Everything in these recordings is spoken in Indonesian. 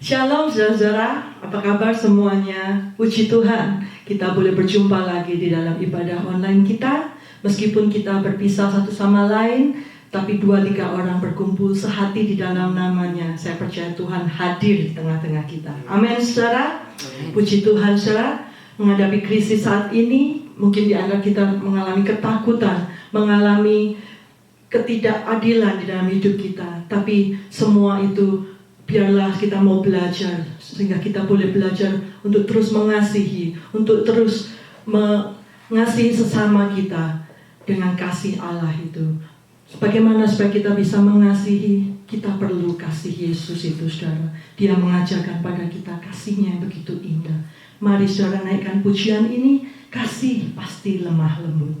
Shalom saudara-saudara, apa kabar semuanya? Puji Tuhan, kita boleh berjumpa lagi di dalam ibadah online kita. Meskipun kita berpisah satu sama lain, tapi 2-3 orang berkumpul sehati di dalam namanya. Saya percaya Tuhan hadir di tengah-tengah kita. Amin saudara. Puji Tuhan saudara. Menghadapi krisis saat ini, mungkin dianggap kita mengalami ketakutan, mengalami ketidakadilan di dalam hidup kita. Tapi semua itu biarlah kita mau belajar, sehingga kita boleh belajar untuk terus mengasihi, untuk terus mengasihi sesama kita dengan kasih Allah itu. Bagaimana supaya kita bisa mengasihi? Kita perlu kasih Yesus itu saudara. Dia mengajarkan pada kita kasihnya yang begitu indah. Mari saudara naikkan pujian ini, kasih pasti lemah lembut.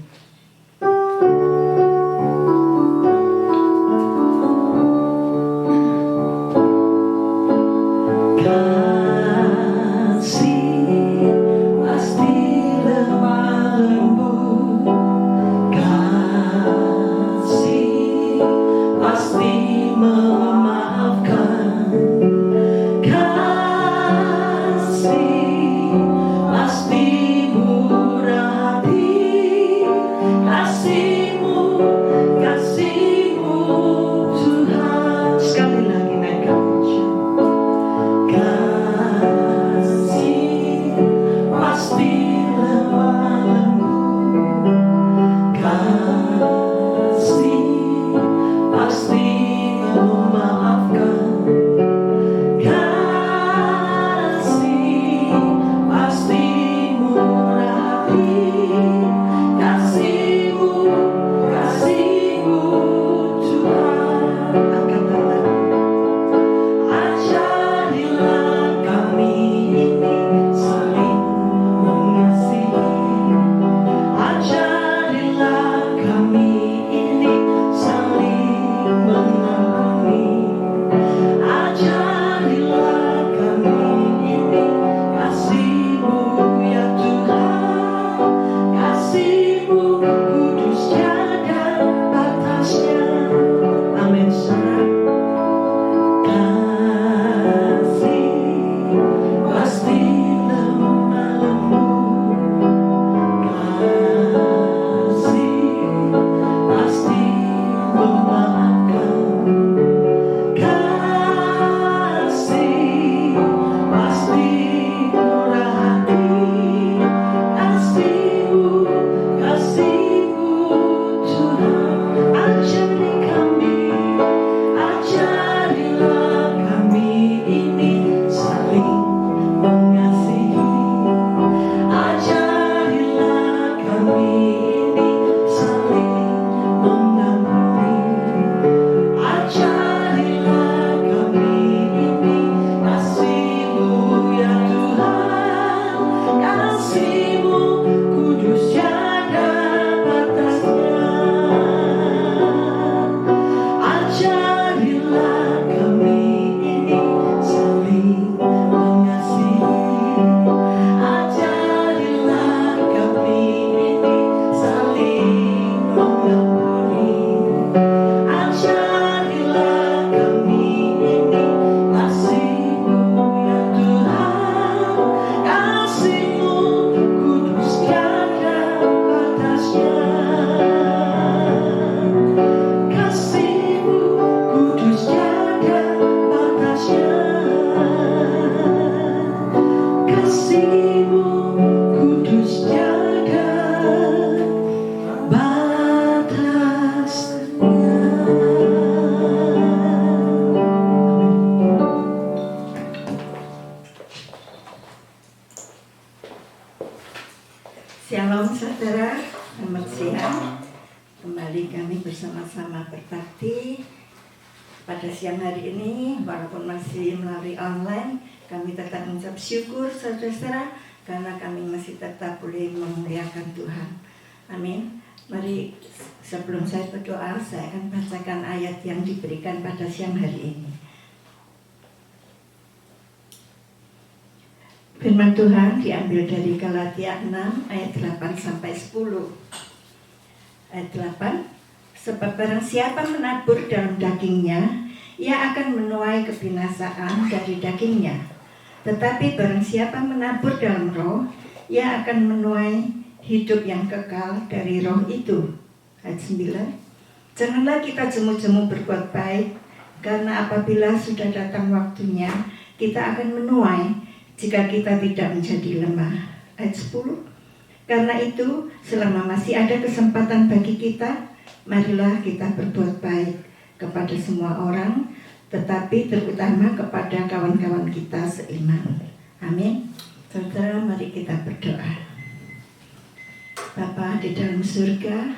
Shalom saudara, selamat siang. Kembali kami bersama-sama berbakti pada siang hari ini. Walaupun masih melalui online, kami tetap mengucap syukur saudara-saudara, karena kami masih tetap boleh memuliakan Tuhan. Amin. Mari sebelum saya berdoa, saya akan bacakan ayat yang diberikan pada siang hari ini. Firman Tuhan diambil dari Galatia 6 ayat 8-10. Ayat 8, sebab barang siapa menabur dalam dagingnya, ia akan menuai kebinasaan dari dagingnya. Tetapi barang siapa menabur dalam roh, ia akan menuai hidup yang kekal dari roh itu. Ayat 9. Janganlah kita jemu-jemu berbuat baik, karena apabila sudah datang waktunya, kita akan menuai jika kita tidak menjadi lemah. Ayat 10. Karena itu, selama masih ada kesempatan bagi kita, marilah kita berbuat baik kepada semua orang, tetapi terutama kepada kawan-kawan kita seiman. Amin. Saudara, mari kita berdoa. Bapa di dalam surga,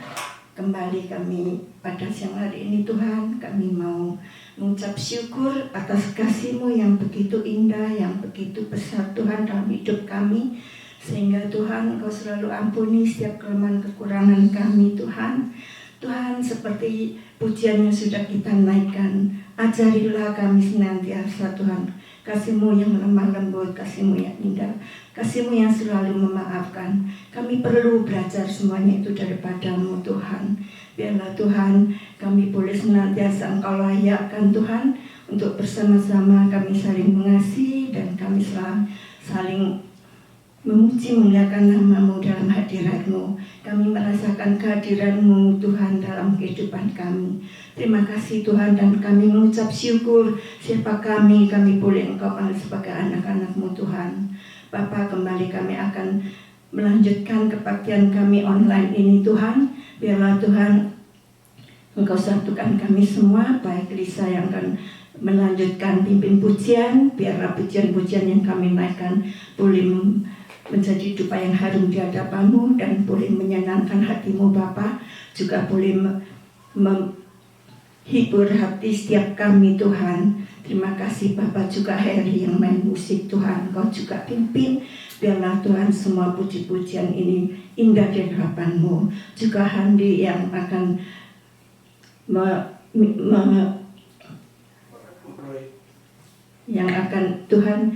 kembali kami pada siang hari ini Tuhan, kami mau mengucap syukur atas kasih-Mu yang begitu indah, yang begitu besar Tuhan dalam hidup kami. Sehingga Tuhan Engkau selalu ampuni setiap kelemahan kekurangan kami Tuhan. Tuhan, seperti pujian yang sudah kita naikkan, ajarilah kami senantiasa Tuhan kasih-Mu yang lemah lembut, kasih-Mu yang indah, kasih-Mu yang selalu memaafkan. Kami perlu belajar semuanya itu daripada-Mu Tuhan. Biarlah Tuhan kami boleh senantiasa Engkau layakkan Tuhan, untuk bersama-sama kami saling mengasihi dan kami saling memuji memuliakan nama-Mu dalam hadirat-Mu. Kami merasakan kehadiran-Mu Tuhan dalam kehidupan kami. Terima kasih Tuhan, dan kami mengucap syukur siapa kami boleh Engkau panggil sebagai anak-anak-Mu Tuhan. Bapa, kembali kami akan melanjutkan kebaktian kami online ini Tuhan. Biarlah Tuhan Engkau satukan kami semua, baik Lisa yang akan melanjutkan pimpin pujian, biarlah pujian-pujian yang kami naikkan boleh menjadi dupa yang harum di hadapan-Mu dan boleh menyenangkan hati-Mu Bapa, juga boleh menghibur hati setiap kami Tuhan. Terima kasih Bapa, juga Heri yang main musik Tuhan, Kau juga pimpin. Biarlah Tuhan semua puji-pujian ini indah di hadapan-Mu. Juga Handi yang akan Tuhan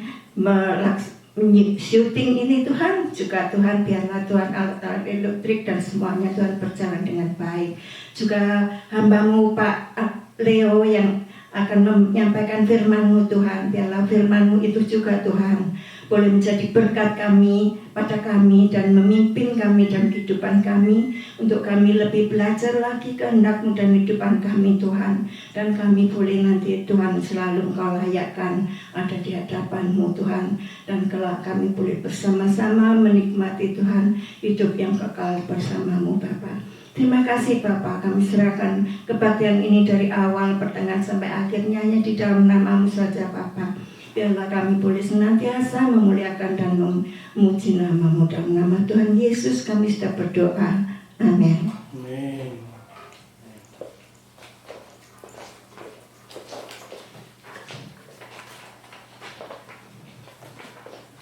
syuting ini Tuhan, juga Tuhan biarlah Tuhan alat-alat elektrik dan semuanya Tuhan berjalan dengan baik. Juga hamba-Mu Pak Leo yang akan menyampaikan firman-Mu Tuhan, biarlah firman-Mu itu juga Tuhan boleh menjadi berkat kami, pada kami, dan memimpin kami dalam kehidupan kami, untuk kami lebih belajar lagi kehendak-Mu dan kehidupan kami Tuhan. Dan kami boleh nanti Tuhan selalu Engkau layakkan ada di hadapan-Mu Tuhan. Dan kelak kami boleh bersama-sama menikmati Tuhan hidup yang kekal bersama-Mu Bapa. Terima kasih Bapa, kami serahkan kebaktian ini dari awal, pertengahan sampai akhirnya hanya di dalam nama-Mu saja Bapa. Biarlah kami boleh senantiasa memuliakan dan memuji nama-Mu. Dalam nama Tuhan Yesus kami sudah berdoa. Amin. Amin.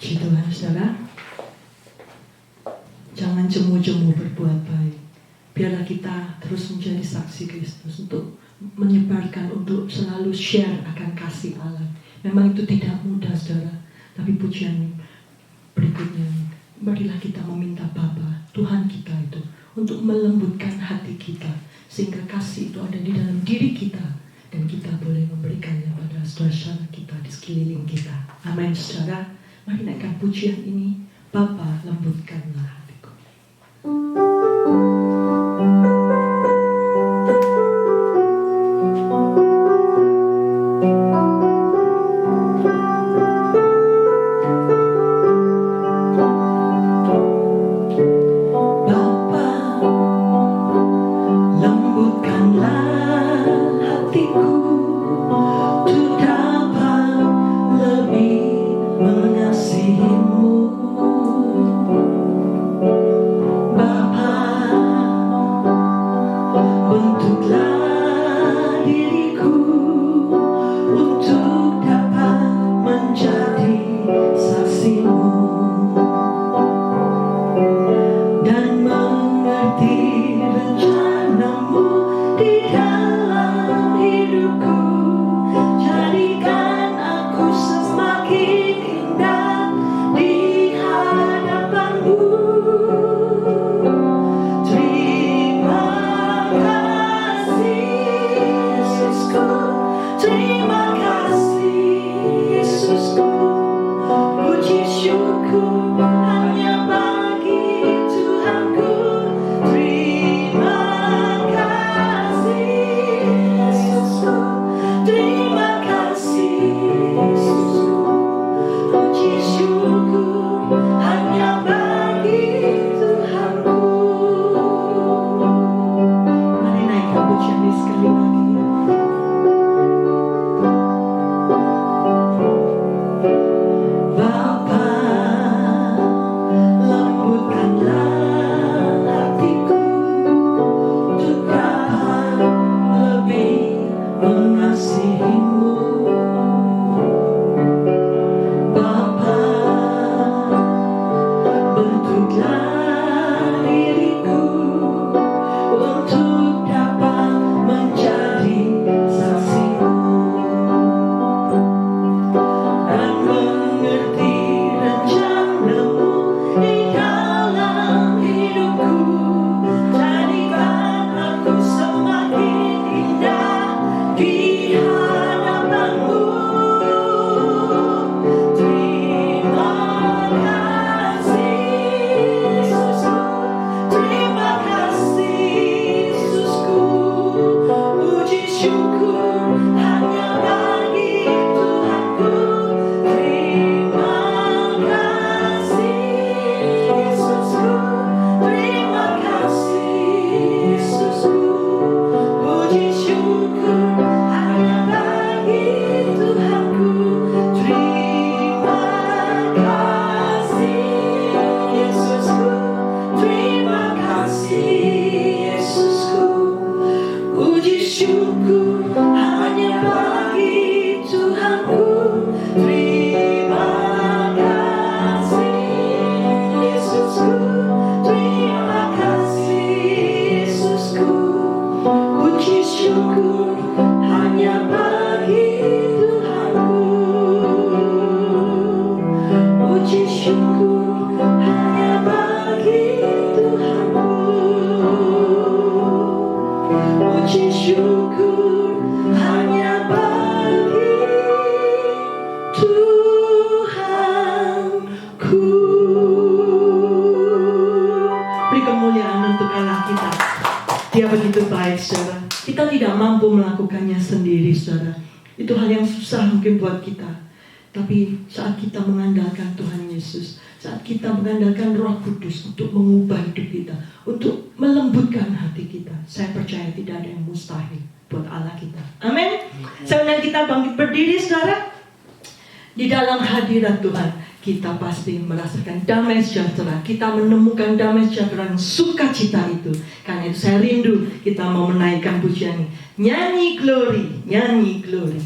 Puji Tuhan, saudara. Jangan jemu-jemu berbuat baik. Biarlah kita terus menjadi saksi Kristus, untuk menyebarkan, untuk selalu share akan kasih Allah. Memang itu tidak mudah saudara, tapi pujian berikutnya, marilah kita meminta Bapa, Tuhan kita itu, untuk melembutkan hati kita, sehingga kasih itu ada di dalam diri kita, dan kita boleh memberikannya pada saudara kita di sekeliling kita. Amin saudara. Mari naikkan pujian ini, Bapa lembutkanlah hatiku. Bapa syukur hanya bagi Tuhanku. Beri kemuliaan untuk Allah kita. Dia begitu baik, saudara. Kita tidak mampu melakukannya sendiri, saudara. Itu hal yang susah mungkin buat kita. Tapi saat kita mengandalkan Tuhan Yesus, saat kita mengandalkan Roh Kudus untuk mengubah hidup kita, untuk melembutkan hati kita, saya percaya tidak ada yang mustahil buat Allah kita. Amin. Sekarang kita bangkit berdiri, saudara. Di dalam hadirat Tuhan, kita pasti merasakan damai sejahtera. Kita menemukan damai sejahtera dan sukacita itu. Karena itu saya rindu kita mau menaikkan pujian ini. Nyanyi glory, nyanyi glory.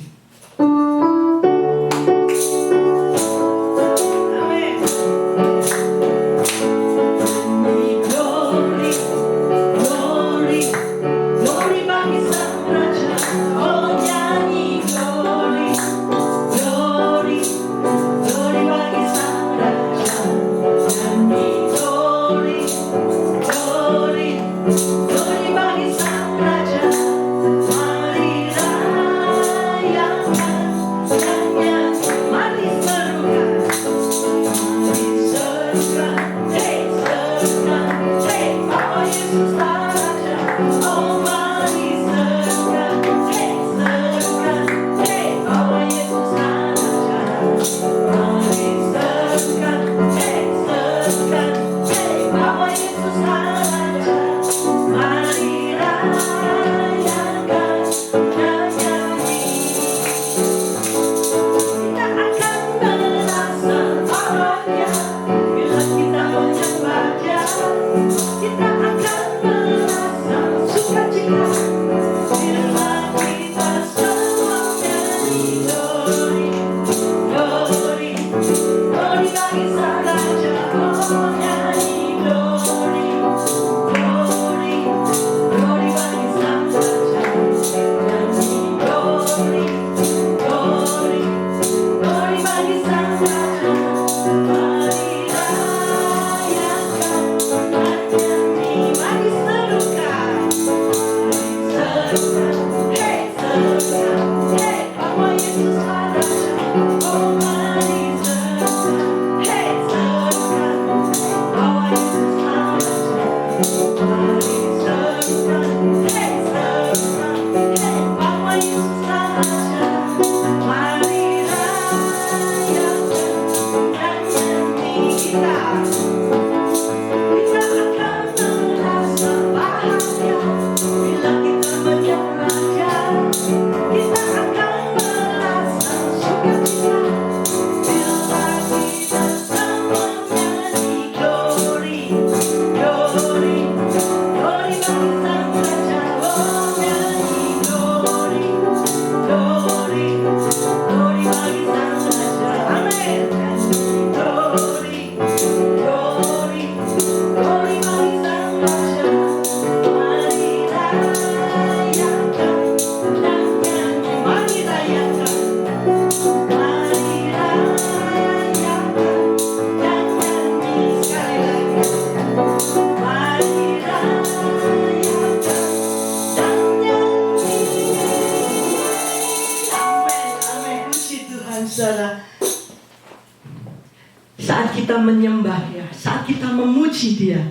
Saat kita menyembah Dia, saat kita memuji Dia,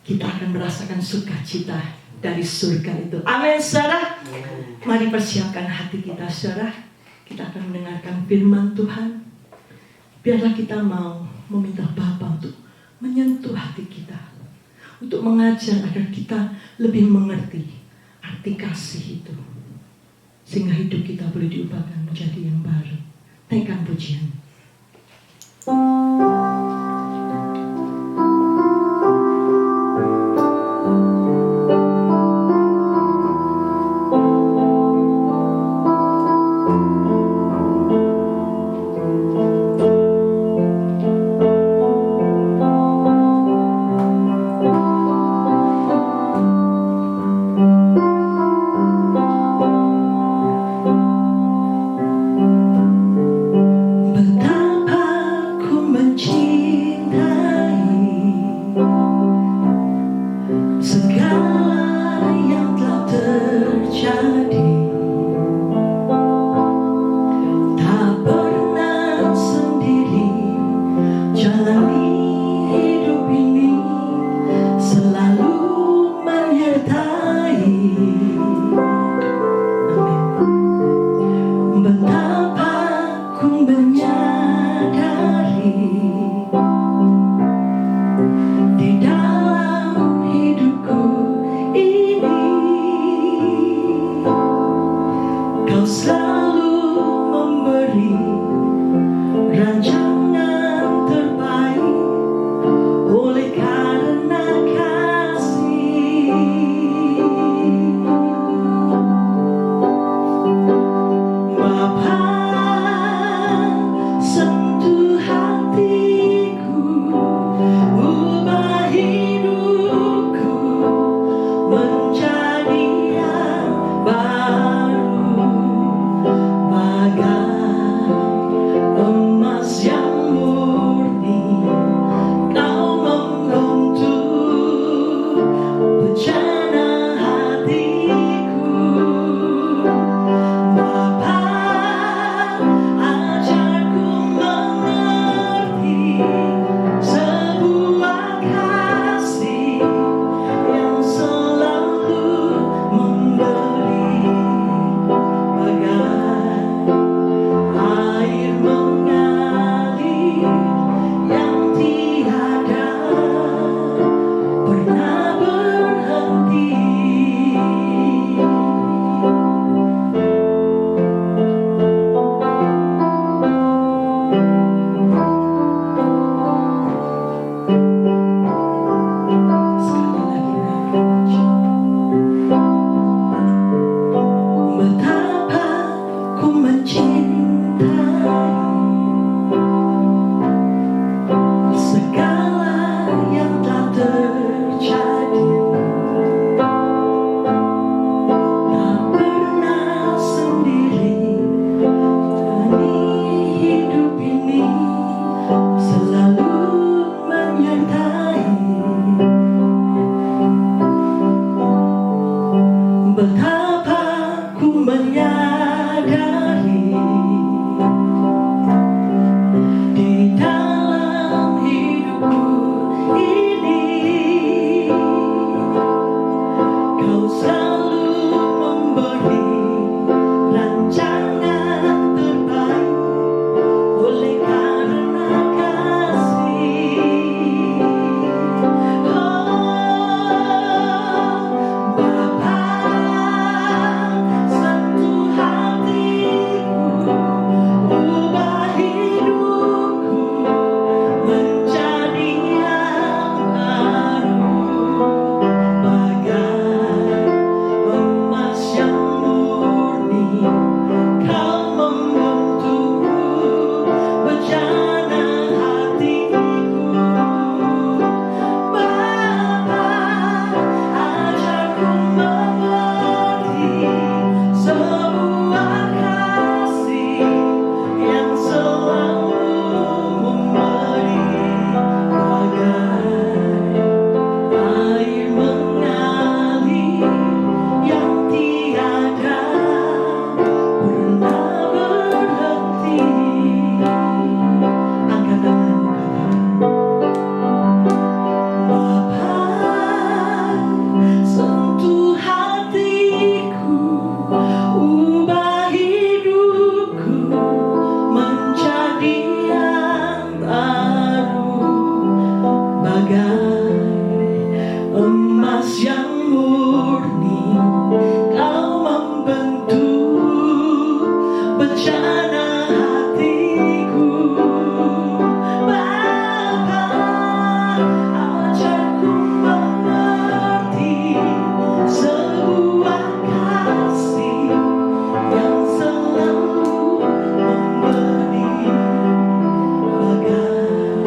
kita akan merasakan sukacita dari surga itu. Amin, saudara. Mari persiapkan hati kita, saudara. Kita akan mendengarkan firman Tuhan. Biarlah kita mau meminta Bapa untuk menyentuh hati kita, untuk mengajar agar kita lebih mengerti arti kasih itu, sehingga hidup kita boleh diubahkan menjadi yang baru. Naikkan pujian. Betapa ku betapa ku menyadari di dalam hidupku ini Kau selalu memberi rancangan terbaik oleh karena kasih. Bapa, sentuh hatiku, ubah hidupku menjadi yang baru, bagai emas yang murni. Kau membentuk bejana hatiku. Bapa, ajarku mengerti sebuah kasih yang selalu memberi, bagai air mengalir yang tiada pernah berhenti. Angkat tanganmu, Bapa, sentuh hatiku, ubah hidupku menjadi yang baru, bagai emas yang murni. Kau membentuk bejana hatiku. Bapa, ajarku mengerti sebuah kasih yang selalu memberi, bagai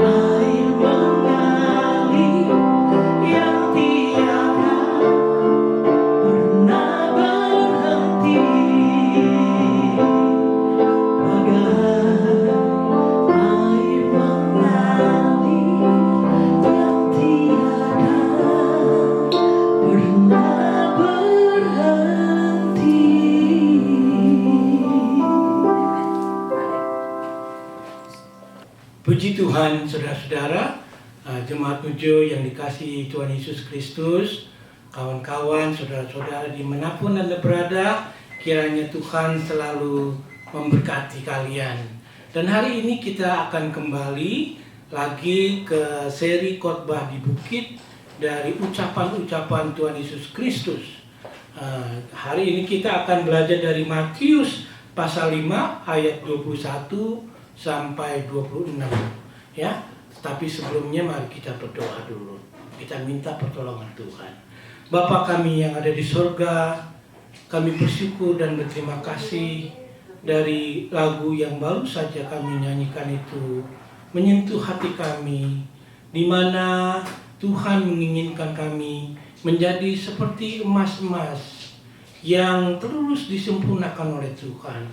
air mengalir yang tiada pernah berhenti, bagai air mengalir yang tiada pernah berhenti. Puji Tuhan, saudara-saudara, jemaat Pujo yang dikasihi Tuhan Yesus Kristus, kawan-kawan, saudara-saudara dimanapun Anda berada, kiranya Tuhan selalu memberkati kalian. Dan hari ini kita akan kembali lagi ke seri khotbah di bukit dari ucapan-ucapan Tuhan Yesus Kristus. Hari ini kita akan belajar dari Matius pasal 5 ayat 21 sampai 26 ya. Tapi sebelumnya mari kita berdoa dulu. Kita minta pertolongan Tuhan. Bapa kami yang ada di surga, kami bersyukur dan berterima kasih dari lagu yang baru saja kami nyanyikan itu menyentuh hati kami, di mana Tuhan menginginkan kami menjadi seperti emas-emas yang terus disempurnakan oleh Tuhan.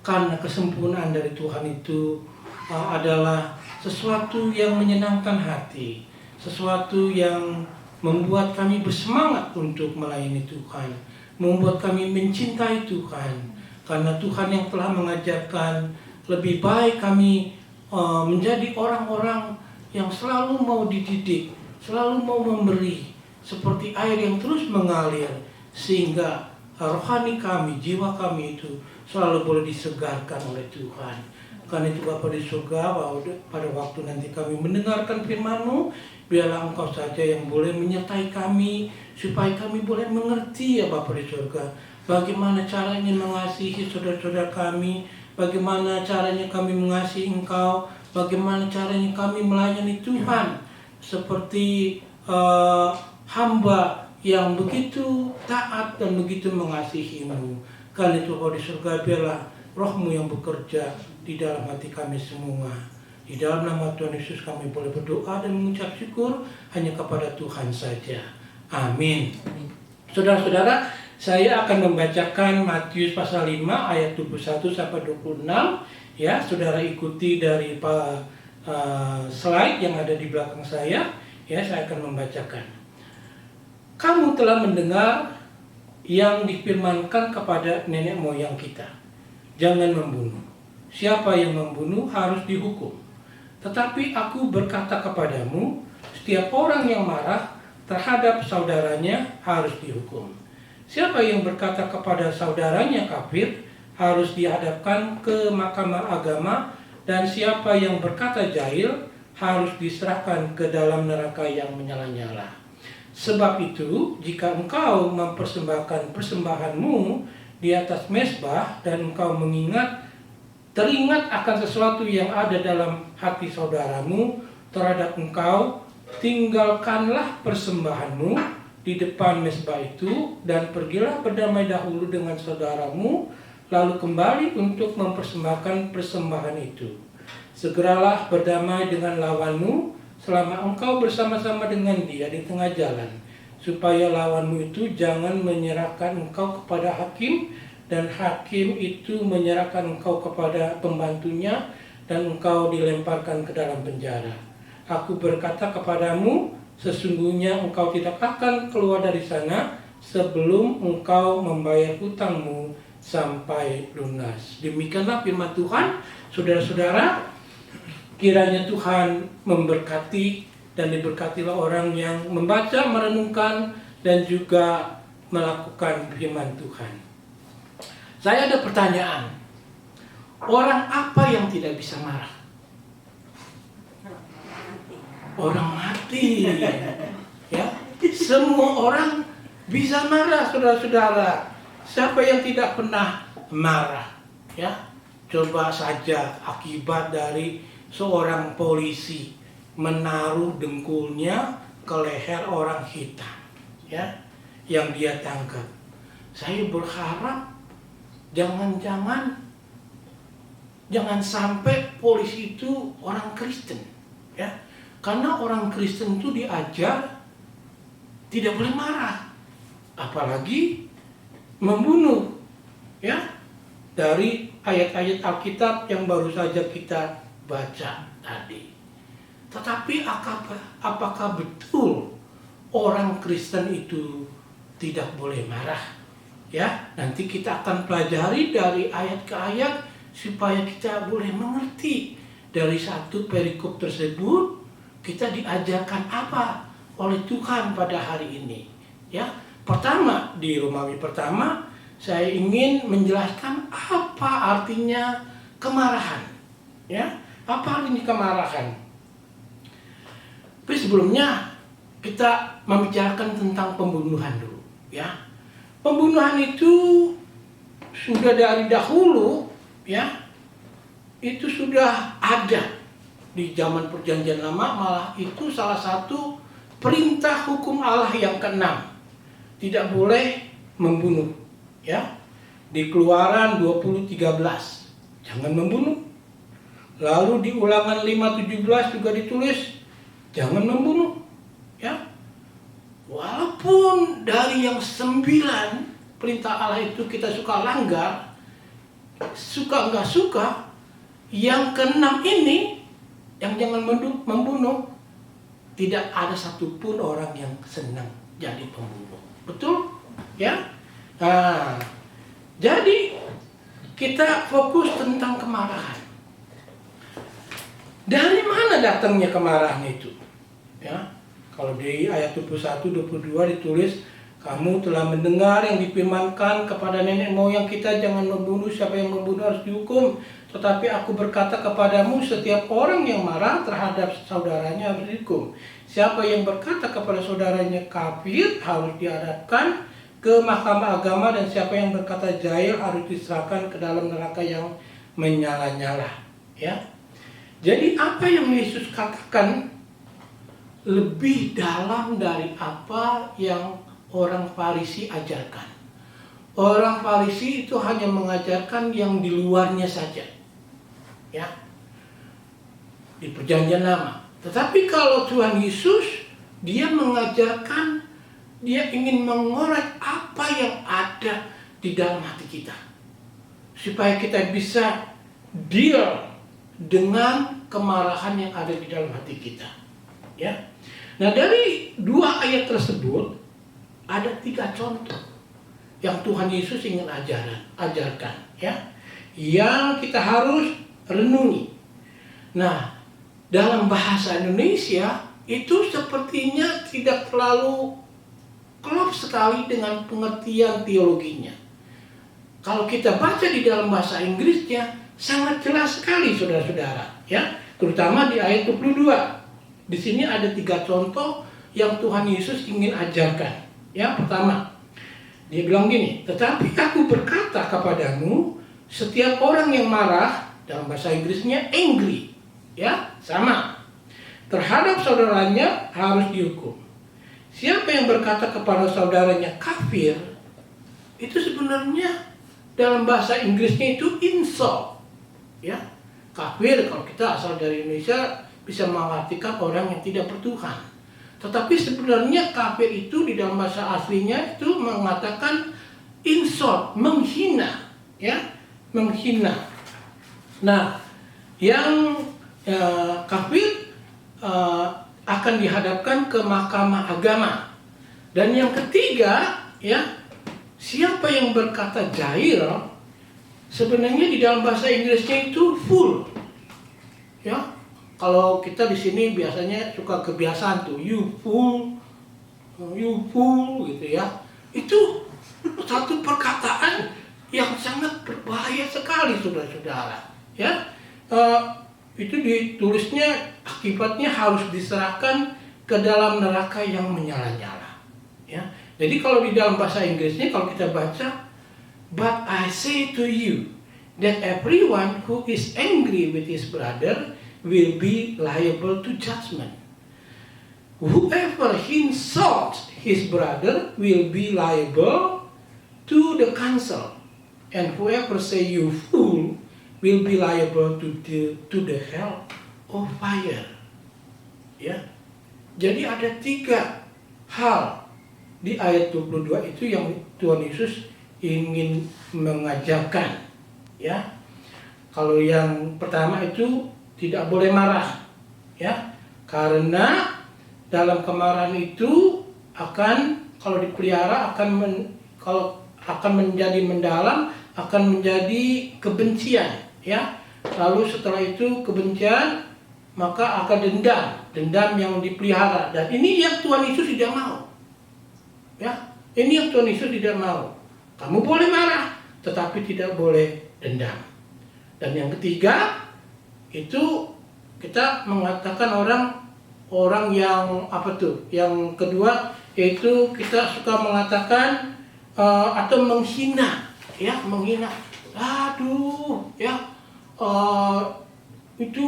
Karena kesempurnaan dari Tuhan itu adalah sesuatu yang menyenangkan hati, sesuatu yang membuat kami bersemangat untuk melayani Tuhan, membuat kami mencintai Tuhan. Karena Tuhan yang telah mengajarkan lebih baik kami menjadi orang-orang yang selalu mau dididik, selalu mau memberi, seperti air yang terus mengalir, sehingga rohani kami, jiwa kami itu selalu boleh disegarkan oleh Tuhan. Karena itu Bapa di surga, pada waktu nanti kami mendengarkan firman-Mu, biarlah Engkau saja yang boleh menyertai kami, supaya kami boleh mengerti ya Bapa di surga, bagaimana caranya mengasihi saudara-saudara kami, bagaimana caranya kami mengasihi Engkau, bagaimana caranya kami melayani Tuhan, seperti hamba yang begitu taat dan begitu mengasihi-Mu. Karena itu Bapa di surga, biarlah Roh-Mu yang bekerja di dalam hati kami semua. Di dalam nama Tuhan Yesus kami boleh berdoa dan mengucap syukur hanya kepada Tuhan saja. Amin. Saudara-saudara, saya akan membacakan Matius pasal 5 ayat 21 sampai 26. Ya, saudara ikuti dari slide yang ada di belakang saya. Ya, saya akan membacakan. Kamu telah mendengar yang difirmankan kepada nenek moyang kita. Jangan membunuh. Siapa yang membunuh harus dihukum. Tetapi aku berkata kepadamu, setiap orang yang marah terhadap saudaranya harus dihukum. Siapa yang berkata kepada saudaranya kafir harus dihadapkan ke mahkamah agama, dan siapa yang berkata jahil harus diserahkan ke dalam neraka yang menyala-nyala. Sebab itu, jika engkau mempersembahkan persembahanmu di atas mezbah dan engkau teringat akan sesuatu yang ada dalam hati saudaramu terhadap engkau, tinggalkanlah persembahanmu di depan mezbah itu dan pergilah berdamai dahulu dengan saudaramu, lalu kembali untuk mempersembahkan persembahan itu. Segeralah berdamai dengan lawanmu selama engkau bersama-sama dengan dia di tengah jalan, supaya lawanmu itu jangan menyerahkan engkau kepada hakim, dan hakim itu menyerahkan engkau kepada pembantunya, dan engkau dilemparkan ke dalam penjara. Aku berkata kepadamu, sesungguhnya engkau tidak akan keluar dari sana sebelum engkau membayar hutangmu sampai lunas. Demikianlah firman Tuhan. Saudara-saudara, kiranya Tuhan memberkati dan diberkatilah orang yang membaca, merenungkan, dan juga melakukan firman Tuhan. Saya ada pertanyaan. Orang apa yang tidak bisa marah? Orang mati. Ya, semua orang bisa marah, saudara-saudara. Siapa yang tidak pernah marah? Ya, coba saja akibat dari seorang polisi menaruh dengkulnya ke leher orang hitam, ya, yang dia tangkap. Saya berharap jangan sampai polisi itu orang Kristen, ya, karena orang Kristen itu diajar tidak boleh marah, apalagi membunuh, ya, dari ayat-ayat Alkitab yang baru saja kita baca tadi. Tetapi apakah betul orang Kristen itu tidak boleh marah? Ya, nanti kita akan pelajari dari ayat ke ayat supaya kita boleh mengerti dari satu perikop tersebut kita diajarkan apa oleh Tuhan pada hari ini. Ya, pertama di Romawi pertama saya ingin menjelaskan apa artinya kemarahan. Ya, apa artinya kemarahan? Tapi sebelumnya kita membicarakan tentang pembunuhan dulu, ya. Pembunuhan itu sudah dari dahulu, ya, itu sudah ada di zaman Perjanjian Lama, malah itu salah satu perintah hukum Allah yang ke-6. Tidak boleh membunuh, ya. Di Keluaran 20:13, jangan membunuh. Lalu di Ulangan 5:17 juga ditulis, jangan membunuh, ya. Walaupun dari yang 9 perintah Allah itu kita suka langgar, suka nggak suka, yang ke-6 ini, yang jangan membunuh, tidak ada satupun orang yang senang jadi pembunuh. Betul? Ya? Nah, jadi kita fokus tentang kemarahan. Dari mana datangnya kemarahan itu? Ya. Kalau di ayat 21-22 ditulis, kamu telah mendengar yang difirmankan kepada nenek moyang kita, jangan membunuh, siapa yang membunuh harus dihukum. Tetapi aku berkata kepadamu, setiap orang yang marah terhadap saudaranya harus dihukum. Siapa yang berkata kepada saudaranya kafir harus dihadapkan ke mahkamah agama, dan siapa yang berkata jahil harus diserahkan ke dalam neraka yang menyala-nyala. Ya. Jadi apa yang Yesus katakan lebih dalam dari apa yang orang Farisi ajarkan. Orang Farisi itu hanya mengajarkan yang di luarnya saja, ya, di Perjanjian Lama. Tetapi kalau Tuhan Yesus, dia mengajarkan, dia ingin mengorek apa yang ada di dalam hati kita, supaya kita bisa deal dengan kemarahan yang ada di dalam hati kita, ya. Nah, dari 2 ayat tersebut ada 3 contoh yang Tuhan Yesus ingin ajarkan, ya, yang kita harus renungi. Nah, dalam bahasa Indonesia itu sepertinya tidak terlalu klop sekali dengan pengertian teologinya. Kalau kita baca di dalam bahasa Inggrisnya sangat jelas sekali, saudara-saudara, ya, terutama di ayat 22. Di sini ada 3 contoh yang Tuhan Yesus ingin ajarkan. Ya, pertama, dia bilang gini, tetapi aku berkata kepadamu, setiap orang yang marah, dalam bahasa Inggrisnya angry, ya, sama, terhadap saudaranya harus dihukum. Siapa yang berkata kepada saudaranya kafir, itu sebenarnya dalam bahasa Inggrisnya itu insult, ya. Kafir kalau kita asal dari Indonesia bisa mengartikan orang yang tidak bertuhan. Tetapi sebenarnya kafir itu di dalam bahasa aslinya itu mengatakan insult, menghina, ya, menghina. Nah, yang kafir akan dihadapkan ke mahkamah agama. Dan yang ketiga, ya, siapa yang berkata jahil, sebenarnya di dalam bahasa Inggrisnya itu fool, ya. Kalau kita di sini biasanya suka kebiasaan tuh, you fool gitu ya. Itu satu perkataan yang sangat berbahaya sekali, saudara-saudara. Ya, itu ditulisnya akibatnya harus diserahkan ke dalam neraka yang menyala-nyala. Ya, jadi kalau di dalam bahasa Inggrisnya kalau kita baca, but I say to you that everyone who is angry with his brother will be liable to judgment. Whoever insults his brother will be liable to the council, and whoever say you fool will be liable to the hell of fire. Ya, jadi ada 3 hal di ayat 22 itu yang Tuhan Yesus ingin mengajarkan. Ya, kalau yang pertama itu tidak boleh marah, ya, karena dalam kemarahan itu akan, kalau dipelihara akan menjadi mendalam, akan menjadi kebencian, ya. Lalu setelah itu kebencian, maka akan dendam yang dipelihara. Dan ini yang Tuhan Yesus tidak mau, ya. Ini yang Tuhan Yesus tidak mau. Kamu boleh marah, tetapi tidak boleh dendam. Dan yang ketiga, itu kita mengatakan orang yang apa tuh? Yang kedua yaitu kita suka mengatakan atau menghina, ya, menghina. Aduh, ya, itu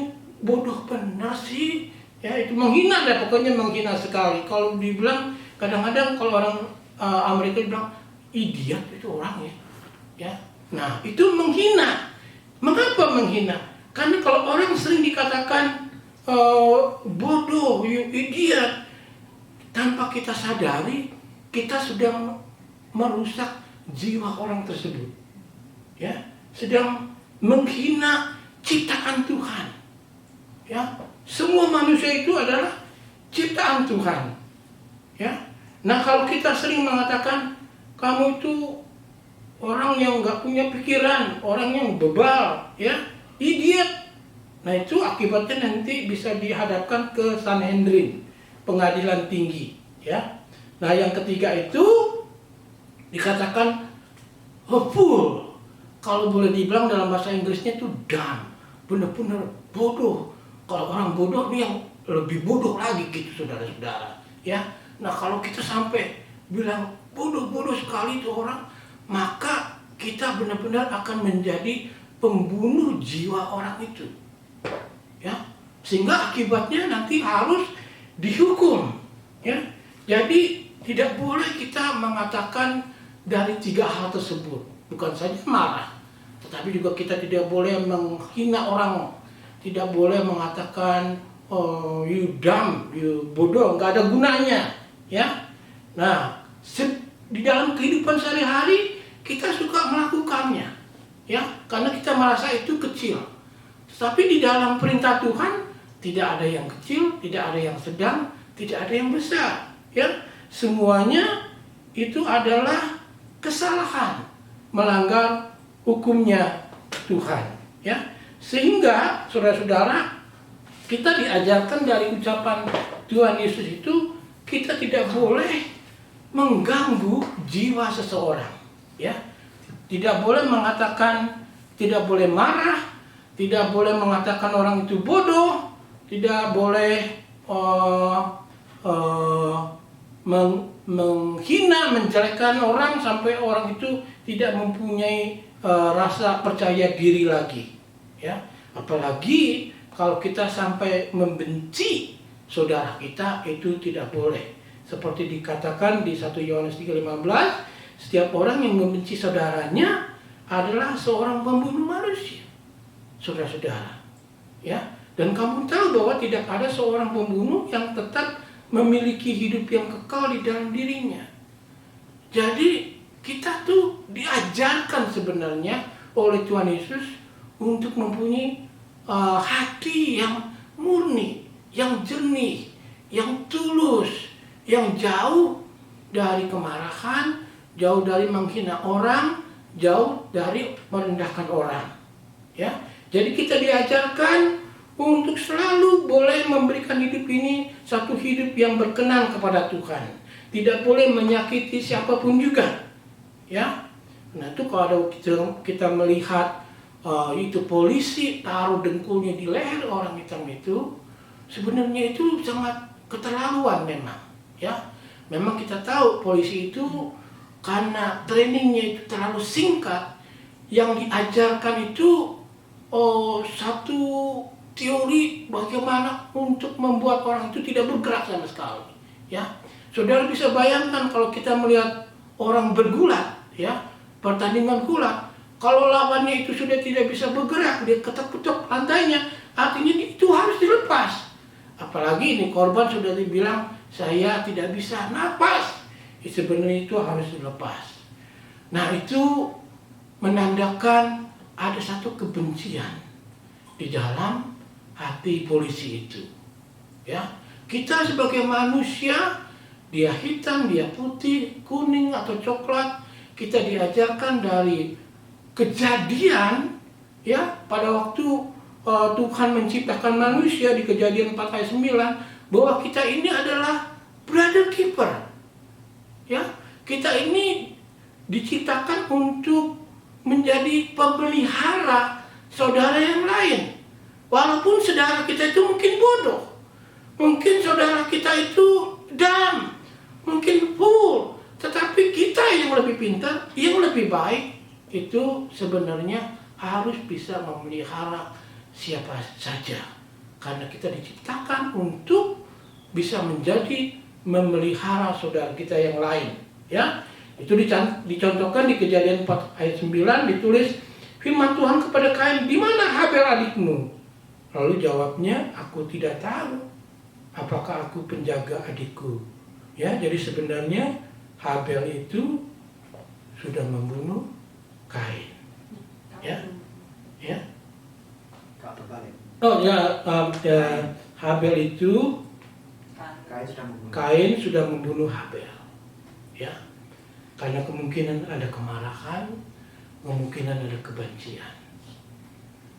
bodoh benar sih, ya, itu menghina deh, pokoknya menghina sekali. Kalau dibilang kadang-kadang kalau orang Amerika bilang idiot itu orang, ya. Nah, itu menghina. Mengapa menghina? Karena kalau orang sering dikatakan bodoh, you idiot, tanpa kita sadari, kita sedang merusak jiwa orang tersebut. Ya, sedang menghina ciptaan Tuhan. Ya, semua manusia itu adalah ciptaan Tuhan. Ya, nah kalau kita sering mengatakan kamu itu orang yang nggak punya pikiran, orang yang bebal, ya, idiot. Nah, itu akibatnya nanti bisa dihadapkan ke Sanhedrin, pengadilan tinggi, ya. Nah, yang ketiga itu dikatakan fool. Kalau boleh dibilang dalam bahasa Inggrisnya itu dumb, benar-benar bodoh. Kalau orang bodoh ini yang lebih bodoh lagi gitu, saudara-saudara, ya. Nah, kalau kita sampai bilang bodoh sekali itu orang, maka kita benar-benar akan menjadi pembunuh jiwa orang itu, ya, sehingga akibatnya nanti harus dihukum, ya. Jadi tidak boleh kita mengatakan dari 3 hal tersebut, bukan saja marah, tetapi juga kita tidak boleh menghina orang, tidak boleh mengatakan oh you dumb, you bodoh, nggak ada gunanya, ya. Nah, di dalam kehidupan sehari-hari kita suka melakukannya, ya, karena kita merasa itu kecil. Tetapi di dalam perintah Tuhan tidak ada yang kecil, tidak ada yang sedang, tidak ada yang besar, ya. Semuanya itu adalah kesalahan, melanggar hukumnya Tuhan, ya. Sehingga saudara-saudara, kita diajarkan dari ucapan Tuhan Yesus itu, kita tidak boleh mengganggu jiwa seseorang, ya. Tidak boleh mengatakan, tidak boleh marah, tidak boleh mengatakan orang itu bodoh, tidak boleh menghina, menjelekkan orang sampai orang itu tidak mempunyai rasa percaya diri lagi, ya. Apalagi kalau kita sampai membenci saudara kita, itu tidak boleh. Seperti dikatakan di 1 Yohanes 3:15, setiap orang yang membenci saudaranya adalah seorang pembunuh manusia, saudara-saudara, ya. Dan kamu tahu bahwa tidak ada seorang pembunuh yang tetap memiliki hidup yang kekal di dalam dirinya. Jadi kita tuh diajarkan sebenarnya oleh Tuhan Yesus untuk mempunyai hati yang murni, yang jernih, yang tulus, yang jauh dari kemarahan, jauh dari menghina orang, jauh dari merendahkan orang, ya. Jadi kita diajarkan untuk selalu boleh memberikan hidup ini satu hidup yang berkenan kepada Tuhan. Tidak boleh menyakiti siapapun juga, ya. Nah itu kalau kita melihat itu polisi taruh dengkulnya di leher orang hitam itu, sebenarnya itu sangat keterlaluan memang, ya. Memang kita tahu polisi itu karena trainingnya itu terlalu singkat, yang diajarkan itu satu teori bagaimana untuk membuat orang itu tidak bergerak sama sekali, ya. Saudara bisa bayangkan kalau kita melihat orang bergulat, ya, pertandingan gulat, kalau lawannya itu sudah tidak bisa bergerak, dia ketok-ketok lantainya, artinya itu harus dilepas. Apalagi ini korban sudah dibilang saya tidak bisa napas, sebenarnya itu harus dilepas. Nah itu menandakan ada satu kebencian di dalam hati polisi itu, ya. Kita sebagai manusia, dia hitam, dia putih, kuning atau coklat, kita diajarkan dari kejadian, ya, pada waktu Tuhan menciptakan manusia di Kejadian 4 ayat 9, bahwa kita ini adalah brother keeper, ya. Kita ini diciptakan untuk menjadi pemelihara saudara yang lain. Walaupun saudara kita itu mungkin bodoh, mungkin saudara kita itu dumb, mungkin fool, tetapi kita yang lebih pintar, yang lebih baik, itu sebenarnya harus bisa memelihara siapa saja. Karena kita diciptakan untuk bisa menjadi memelihara saudara kita yang lain, ya. Itu dicontohkan di Kejadian 4 ayat 9, ditulis firman Tuhan kepada Kain, "Di mana Habel adikmu?" Lalu jawabnya, "Aku tidak tahu. Apakah aku penjaga adikku?" Ya, jadi sebenarnya Habel itu sudah membunuh Kain. Ya. Ya. Oh ya, Habel itu Kain sudah membunuh Habel. Ya. Karena kemungkinan ada kemarahan, kemungkinan ada kebencian.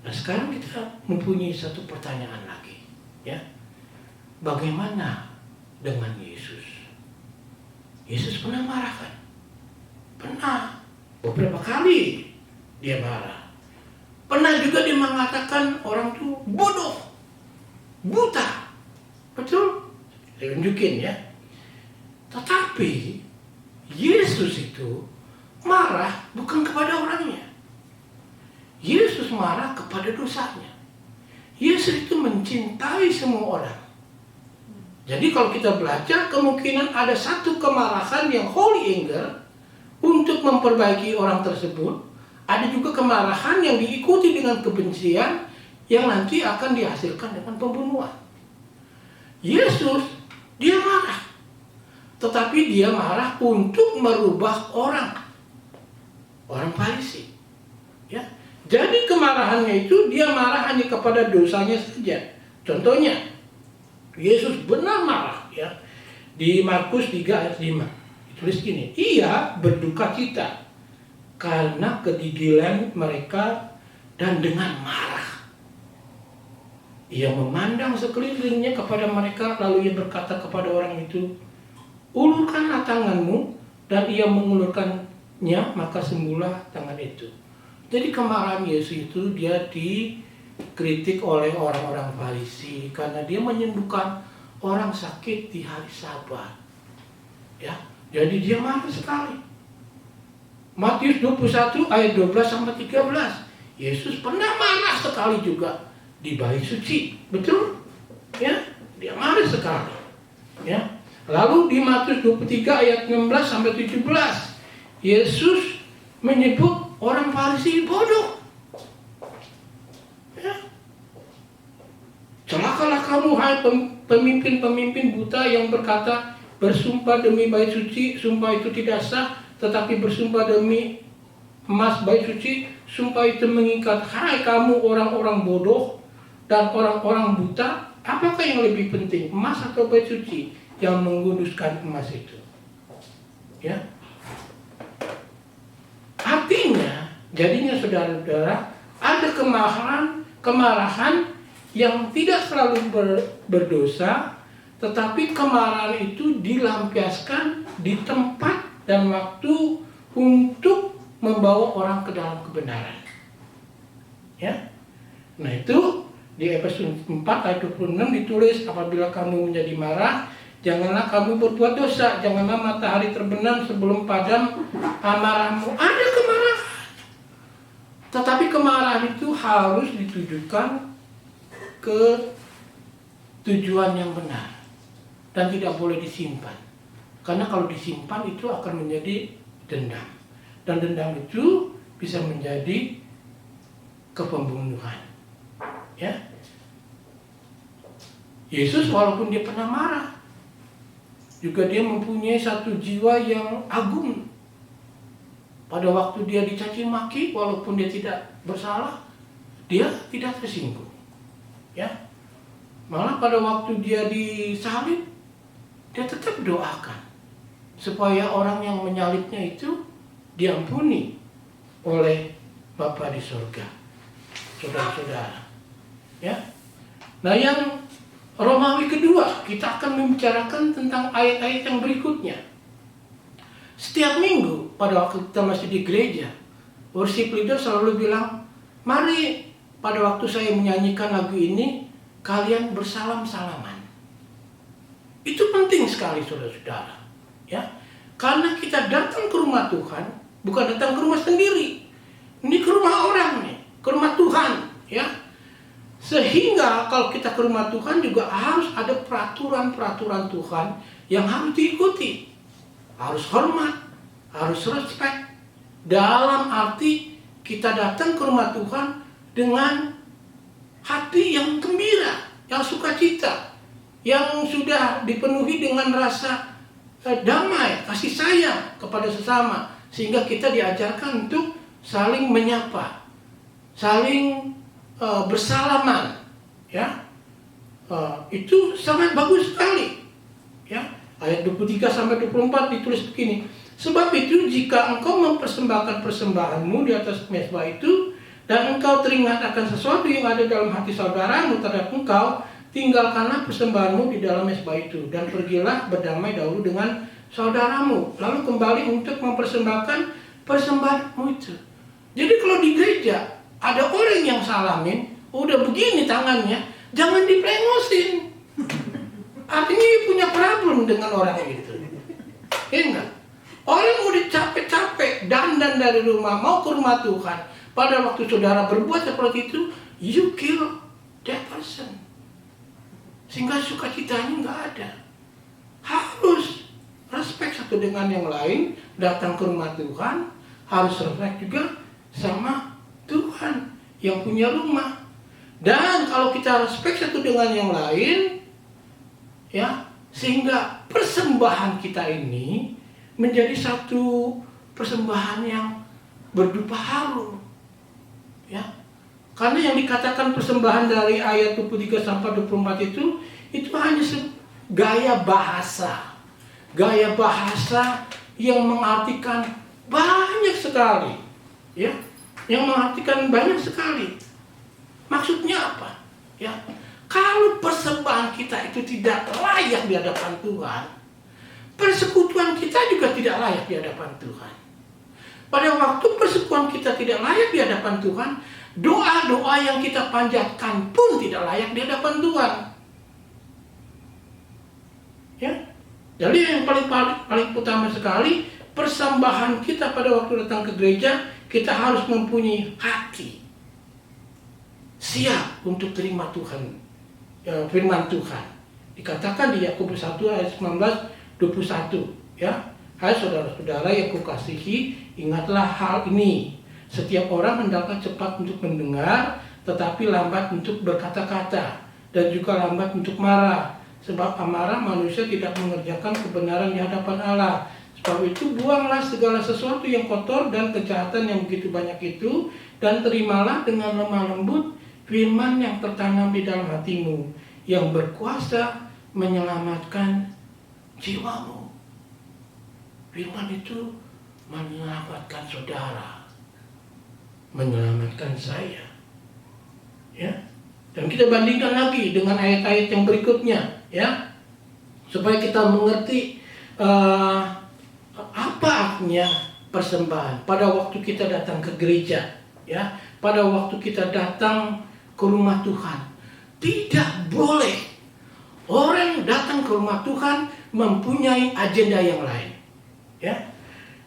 Nah sekarang kita mempunyai satu pertanyaan lagi, ya. Bagaimana dengan Yesus? Yesus pernah marah kan? Pernah. Beberapa kali dia marah. Pernah juga dia mengatakan orang itu bodoh, buta. Betul? Saya tunjukin, ya. Tetapi Yesus itu marah bukan kepada orangnya. Yesus marah kepada dosanya. Yesus itu mencintai semua orang. Jadi kalau kita belajar, kemungkinan ada satu kemarahan yang holy anger untuk memperbaiki orang tersebut. Ada juga kemarahan yang diikuti dengan kebencian yang nanti akan dihasilkan dengan pembunuhan. Yesus, dia marah. Tetapi dia marah untuk merubah orang Farisi, ya. Jadi kemarahannya itu dia marah hanya kepada dosanya saja. Contohnya, Yesus benar marah, ya. Di Markus 3 ayat 5 itu Tulis gini, ia berduka cita karena kegigilan mereka dan dengan marah. Ia memandang sekelilingnya kepada mereka, lalu ia berkata kepada orang itu, ulurkanlah tanganmu, dan ia mengulurkannya, maka sembuhlah tangan itu. Jadi kemarahan Yesus itu dia dikritik oleh orang-orang Farisi karena dia menyembuhkan orang sakit di hari Sabat. Ya, jadi dia marah sekali. Matius 21 ayat 12 sampai 13. Yesus pernah marah sekali juga di Bait Suci, betul? Ya, dia marah sekali. Ya. Lalu di Matius 23 ayat 16 sampai 17, Yesus menyebut orang Farisi bodoh. Ya. Celakalah kamu hai pemimpin-pemimpin buta yang berkata, bersumpah demi Bait Suci, sumpah itu tidak sah, tetapi bersumpah demi emas Bait Suci, sumpah itu mengikat. Hai kamu orang-orang bodoh dan orang-orang buta, apakah yang lebih penting, emas atau Bait Suci yang menguduskan emas itu? Ya. Artinya, jadinya saudara-saudara, ada kemarahan yang tidak selalu berdosa, tetapi kemarahan itu dilampiaskan di tempat dan waktu untuk membawa orang ke dalam kebenaran. Ya. Nah itu di Efesus 4 ayat 26 ditulis, apabila kamu menjadi marah, janganlah kamu berbuat dosa, janganlah matahari terbenam sebelum padam amarahmu. Ada kemarahan, tetapi kemarahan itu harus ditujukan ke tujuan yang benar dan tidak boleh disimpan. Karena kalau disimpan itu akan menjadi dendam, dan dendam itu bisa menjadi kepembunuhan. Ya, Yesus walaupun dia pernah marah, juga dia mempunyai satu jiwa yang agung. Pada waktu dia dicaci maki, walaupun dia tidak bersalah, dia tidak tersinggung. Ya, malah pada waktu dia disalib, dia tetap doakan supaya orang yang menyalibnya itu diampuni oleh Bapa di surga. Saudara-saudara, ya. Nah, yang Romawi kedua, kita akan membicarakan tentang ayat-ayat yang berikutnya. Setiap minggu pada waktu kita masih di gereja, worship leader selalu bilang, mari pada waktu saya menyanyikan lagu ini, kalian bersalam-salaman. Itu penting sekali saudara-saudara. Ya, karena kita datang ke rumah Tuhan, bukan datang ke rumah sendiri. Ini ke rumah orang nih, ke rumah Tuhan. Ya, sehingga kalau kita ke rumah Tuhan juga harus ada peraturan-peraturan Tuhan yang harus diikuti. Harus hormat, harus respect. Dalam arti kita datang ke rumah Tuhan dengan hati yang gembira, yang sukacita, yang sudah dipenuhi dengan rasa damai, kasih sayang kepada sesama, sehingga kita diajarkan untuk saling menyapa, saling bersalaman, ya. Itu sangat bagus sekali, ya. Ayat 23 sampai 24 ditulis begini, sebab itu jika engkau mempersembahkan persembahanmu di atas mezbah itu, dan engkau teringat akan sesuatu yang ada dalam hati saudaramu terhadap engkau, tinggalkanlah persembahanmu di dalam mezbah itu, dan pergilah berdamai dahulu dengan saudaramu, lalu kembali untuk mempersembahkan persembahanmu itu. Jadi kalau di gereja ada orang yang salamin, udah begini tangannya, jangan diplengosin. Artinya dia punya problem dengan orang itu. Ya enggak? Orang udah capek-capek dandan dari rumah, mau ke rumah Tuhan. Pada waktu saudara berbuat seperti itu, you kill that person. Sehingga sukacitanya nggak ada. Harus respect satu dengan yang lain, datang ke rumah Tuhan, harus respect juga sama Tuhan yang punya rumah. Dan kalau kita respect satu dengan yang lain, ya, sehingga persembahan kita ini menjadi satu persembahan yang berdupa harum. Ya. Karena yang dikatakan persembahan dari ayat 23 sampai 24 itu hanya gaya bahasa yang mengartikan banyak sekali. Ya, yang mengartikan banyak sekali. Maksudnya apa? Ya, kalau persembahan kita itu tidak layak di hadapan Tuhan, persekutuan kita juga tidak layak di hadapan Tuhan. Pada waktu persekutuan kita tidak layak di hadapan Tuhan, doa-doa yang kita panjatkan pun tidak layak di hadapan Tuhan. Ya, jadi yang paling utama sekali, persembahan kita pada waktu datang ke gereja, kita harus mempunyai hati siap untuk terima Tuhan, firman Tuhan. Dikatakan di Yakobus 1 ayat 19-21, ya. Hai saudara-saudara yang kukasihi, ingatlah hal ini. Setiap orang hendaklah cepat untuk mendengar, tetapi lambat untuk berkata-kata, dan juga lambat untuk marah. Sebab amarah manusia tidak mengerjakan kebenaran di hadapan Allah. Sebab itu buanglah segala sesuatu yang kotor dan kejahatan yang begitu banyak itu, dan terimalah dengan lemah lembut firman yang tertanam di dalam hatimu, yang berkuasa menyelamatkan jiwamu. Firman itu menyelamatkan saudara, menyelamatkan saya. Ya. Dan kita bandingkan lagi dengan ayat-ayat yang berikutnya, ya, supaya kita mengerti apa artinya persembahan pada waktu kita datang ke gereja, ya, pada waktu kita datang ke rumah Tuhan. Tidak boleh orang datang ke rumah Tuhan mempunyai agenda yang lain. Ya,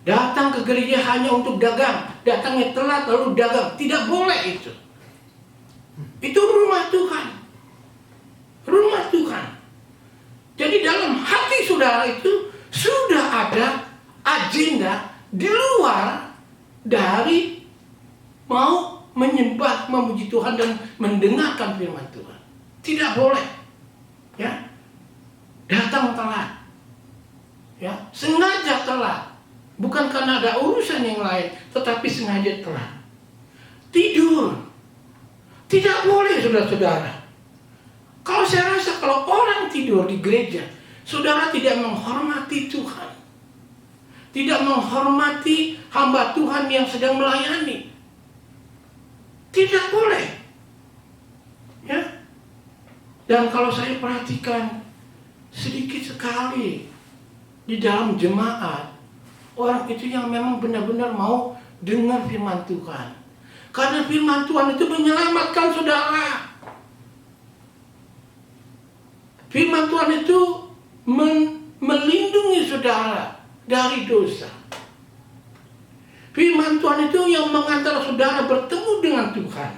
datang ke gereja hanya untuk dagang, datangnya telat lalu dagang, tidak boleh itu. Itu rumah Tuhan, rumah Tuhan. Jadi dalam hati saudara itu sudah ada agenda di luar dari mau menyembah, memuji Tuhan dan mendengarkan firman Tuhan. Tidak boleh, ya, datang telat. Ya, sengaja telat, bukan karena ada urusan yang lain, tetapi sengaja telat. Tidur, tidak boleh, saudara-saudara. Kalau saya rasa kalau orang tidur di gereja, saudara tidak menghormati Tuhan, tidak menghormati hamba Tuhan yang sedang melayani. Tidak boleh, ya. Dan kalau saya perhatikan sedikit sekali di dalam jemaat, orang itu yang memang benar-benar mau dengar firman Tuhan. Karena firman Tuhan itu menyelamatkan saudara. Firman Tuhan itu melindungi saudara dari dosa. Firman Tuhan itu yang mengantar saudara bertemu dengan Tuhan.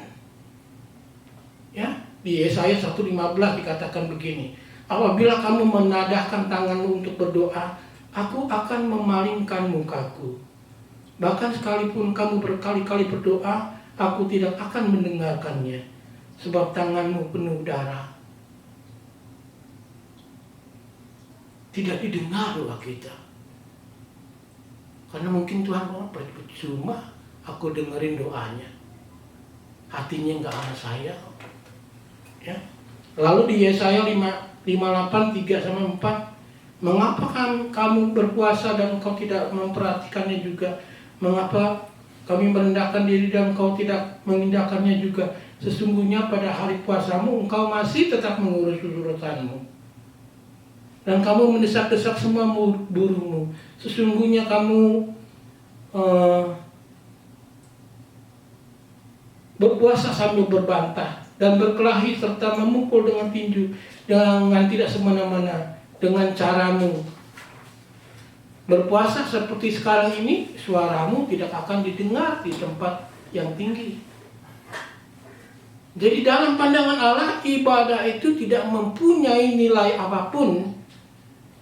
Ya, di Yesaya 1:15 dikatakan begini. Apabila kamu menadahkan tanganmu untuk berdoa, aku akan memalingkan mukaku. Bahkan sekalipun kamu berkali-kali berdoa, aku tidak akan mendengarkannya, sebab tanganmu penuh darah. Tidak didengar doa kita. Karena mungkin Tuhan mau percuma aku dengerin doanya. Hatinya nggak sama saya. Ya. Lalu di Yesaya 58:3-4, mengapa kamu berpuasa dan engkau tidak memperhatikannya juga? Mengapa kami merendahkan diri dan engkau tidak mengindahkannya juga? Sesungguhnya pada hari puasamu engkau masih tetap mengurus urusanmu, dan kamu mendesak-desak semua buruhmu. Sesungguhnya kamu berpuasa sambil berbantah dan berkelahi serta memukul dengan tinju, dengan tidak semena-mena dengan caramu. Berpuasa seperti sekarang ini, suaramu tidak akan didengar di tempat yang tinggi. Jadi dalam pandangan Allah, ibadah itu tidak mempunyai nilai apapun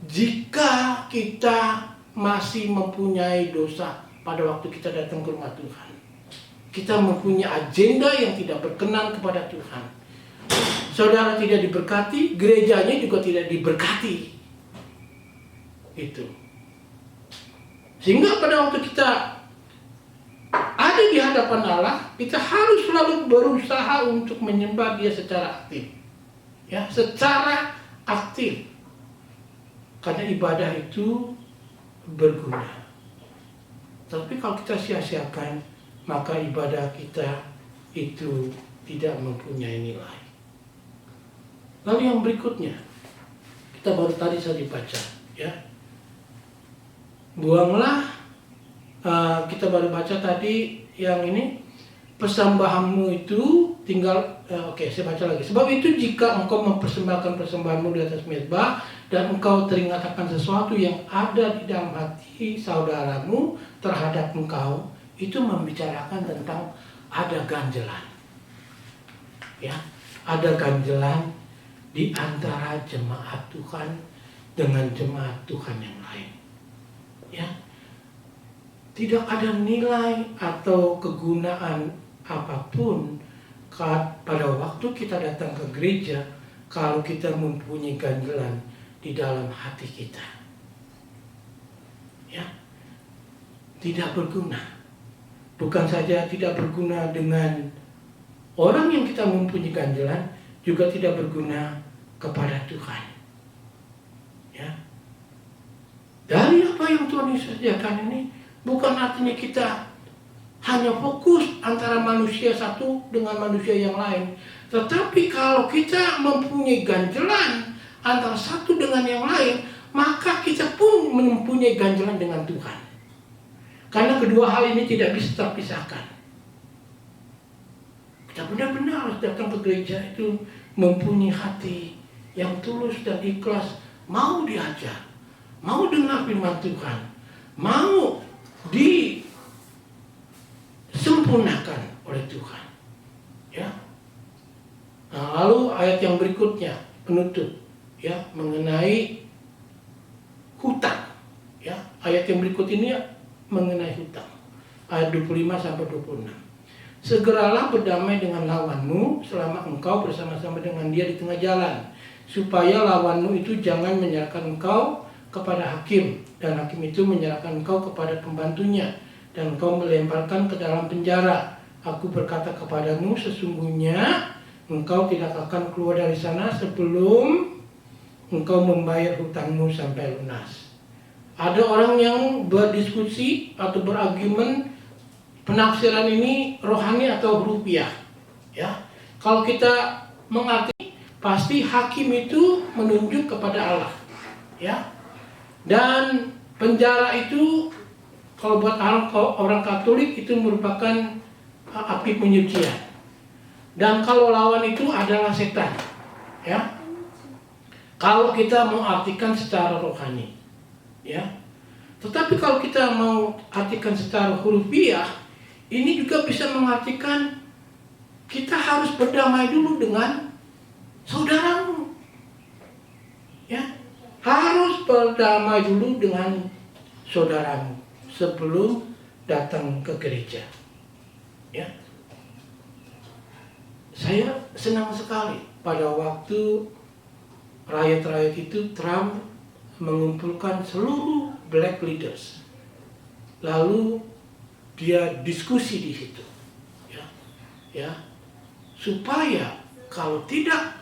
jika kita masih mempunyai dosa pada waktu kita datang ke rumah Tuhan. Kita mempunyai agenda yang tidak berkenan kepada Tuhan. Saudara tidak diberkati, gerejanya juga tidak diberkati. Itu. Sehingga pada waktu kita ada di hadapan Allah, kita harus selalu berusaha untuk menyembah Dia secara aktif. Ya, secara aktif. Karena ibadah itu berguna. Tapi kalau kita sia-siakan, maka ibadah kita itu tidak mempunyai nilai. Lalu yang berikutnya, kita baru tadi saya dibaca, ya. Buanglah, kita baru baca tadi yang ini, persembahanmu itu tinggal, oke, saya baca lagi. Sebab itu jika engkau mempersembahkan persembahanmu di atas mezbah dan engkau teringat akan sesuatu yang ada di dalam hati saudaramu terhadap engkau, itu membicarakan tentang ada ganjelan. Ya, ada ganjelan di antara jemaat Tuhan dengan jemaat Tuhan yang lain. Ya. Tidak ada nilai atau kegunaan apapun pada waktu kita datang ke gereja kalau kita mempunyai ganjelan di dalam hati kita. Ya. Tidak berguna. Bukan saja tidak berguna dengan orang yang kita mempunyai ganjelan, juga tidak berguna kepada Tuhan. Ya. Dari apa yang Tuhan Yesus sediakan ini, bukan artinya kita hanya fokus antara manusia satu dengan manusia yang lain. Tetapi kalau kita mempunyai ganjelan antara satu dengan yang lain, maka kita pun mempunyai ganjelan dengan Tuhan. Karena kedua hal ini tidak bisa terpisahkan. Kita benar-benar harus datang ke gereja itu mempunyai hati yang tulus dan ikhlas, mau diajar, mau dengar firman Tuhan, mau disempurnakan oleh Tuhan. Ya. Nah, lalu ayat yang berikutnya penutup, ya, mengenai hutang. Ya, ayat yang berikut ini mengenai hutang. Ayat 25 sampai 26. Segeralah berdamai dengan lawanmu selama engkau bersama-sama dengan dia di tengah jalan, supaya lawanmu itu jangan menyerahkan engkau kepada hakim, dan hakim itu menyerahkan engkau kepada pembantunya, dan engkau melemparkan ke dalam penjara. Aku berkata kepadamu, sesungguhnya engkau tidak akan keluar dari sana sebelum engkau membayar hutangmu sampai lunas. Ada orang yang berdiskusi atau berargumen penafsiran ini rohani atau rupiah. Ya, kalau kita mengerti, pasti hakim itu menunjuk kepada Allah. Ya, dan penjara itu kalau buat orang Katolik itu merupakan api penyucian. Dan kalau lawan itu adalah setan. Ya, kalau kita mau artikan secara rohani. Ya, tetapi kalau kita mau artikan secara hurufiah, ini juga bisa mengartikan kita harus berdamai dulu dengan saudaramu. Ya, harus berdamai dulu dengan saudaramu sebelum datang ke gereja. Ya, saya senang sekali pada waktu rakyat-rakyat itu Trump mengumpulkan seluruh black leaders, lalu dia diskusi di situ, ya, supaya kalau tidak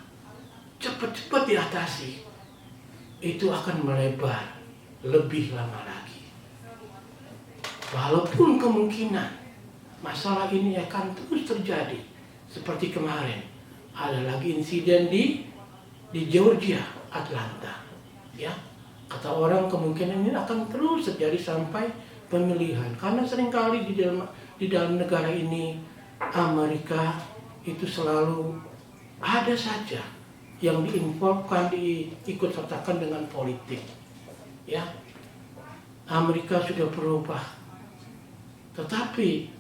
cepat-cepat diatasi, itu akan melebar lebih lama lagi. Walaupun kemungkinan masalah ini akan terus terjadi, seperti kemarin ada lagi insiden di Georgia, Atlanta, ya. Kata orang kemungkinan ini akan terus terjadi sampai pemilihan, karena seringkali di dalam negara ini Amerika itu selalu ada saja yang diinvolvekan, diikut sertakan dengan politik. Ya, Amerika sudah berubah, tetapi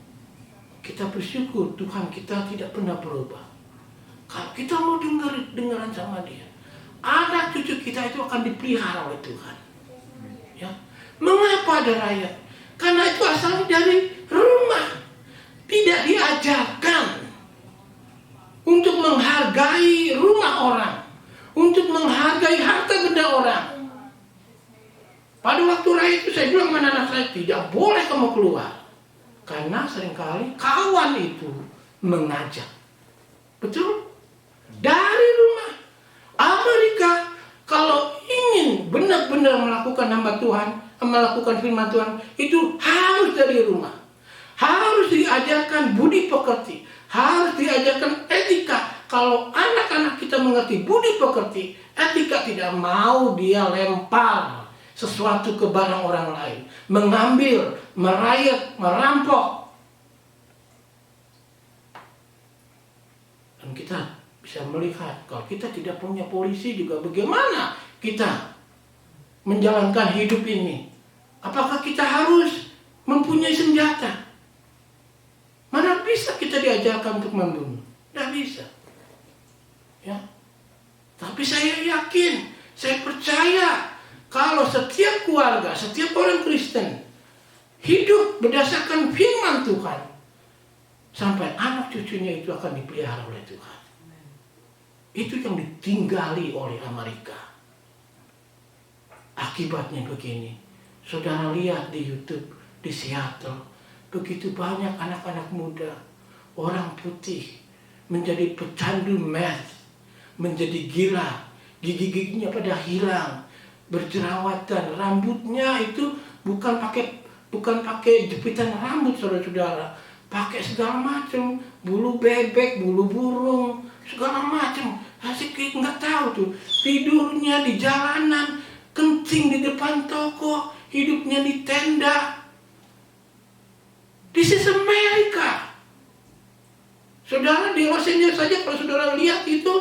kita bersyukur Tuhan kita tidak pernah berubah. Kalau kita mau dengaran sama Dia, anak cucu kita itu akan dipelihara oleh Tuhan. Ya, mengapa ada rakyat? Karena itu asalnya dari rumah. Tidak diajarkan untuk menghargai rumah orang, untuk menghargai harta benda orang. Pada waktu rakyat itu saya bilang sama anak saya, tidak boleh kamu keluar. Karena seringkali kawan itu mengajak. Betul? Dari rumah. Amerika kalau ingin benar-benar melakukan hamba Tuhan, melakukan firman Tuhan itu harus dari rumah. Harus diajarkan budi pekerti, harus diajarkan etika. Kalau anak-anak kita mengerti budi pekerti, etika, tidak mau dia lempar sesuatu ke barang orang lain, mengambil, merayap, merampok. Dan kita bisa melihat kalau kita tidak punya polisi juga bagaimana kita menjalankan hidup ini. Apakah kita harus mempunyai senjata? Mana bisa kita diajarkan untuk membunuh? Tidak bisa. Ya. Tapi saya yakin, saya percaya kalau setiap keluarga, setiap orang Kristen hidup berdasarkan firman Tuhan, sampai anak cucunya itu akan dipelihara oleh Tuhan. Itu yang ditinggali oleh Amerika. Akibatnya begini, saudara lihat di YouTube di Seattle, begitu banyak anak-anak muda, orang putih menjadi pecandu meth, menjadi gila, gigi-giginya pada hilang, berjerawatan, rambutnya itu bukan pakai jepitan rambut, saudara-saudara, pakai segala macam, bulu bebek, bulu burung, segala macam. Asik nggak tahu tuh, tidurnya di jalanan, kencing di depan toko, hidupnya di tenda. This is America. Saudara di Los Angeles saja kalau saudara lihat itu,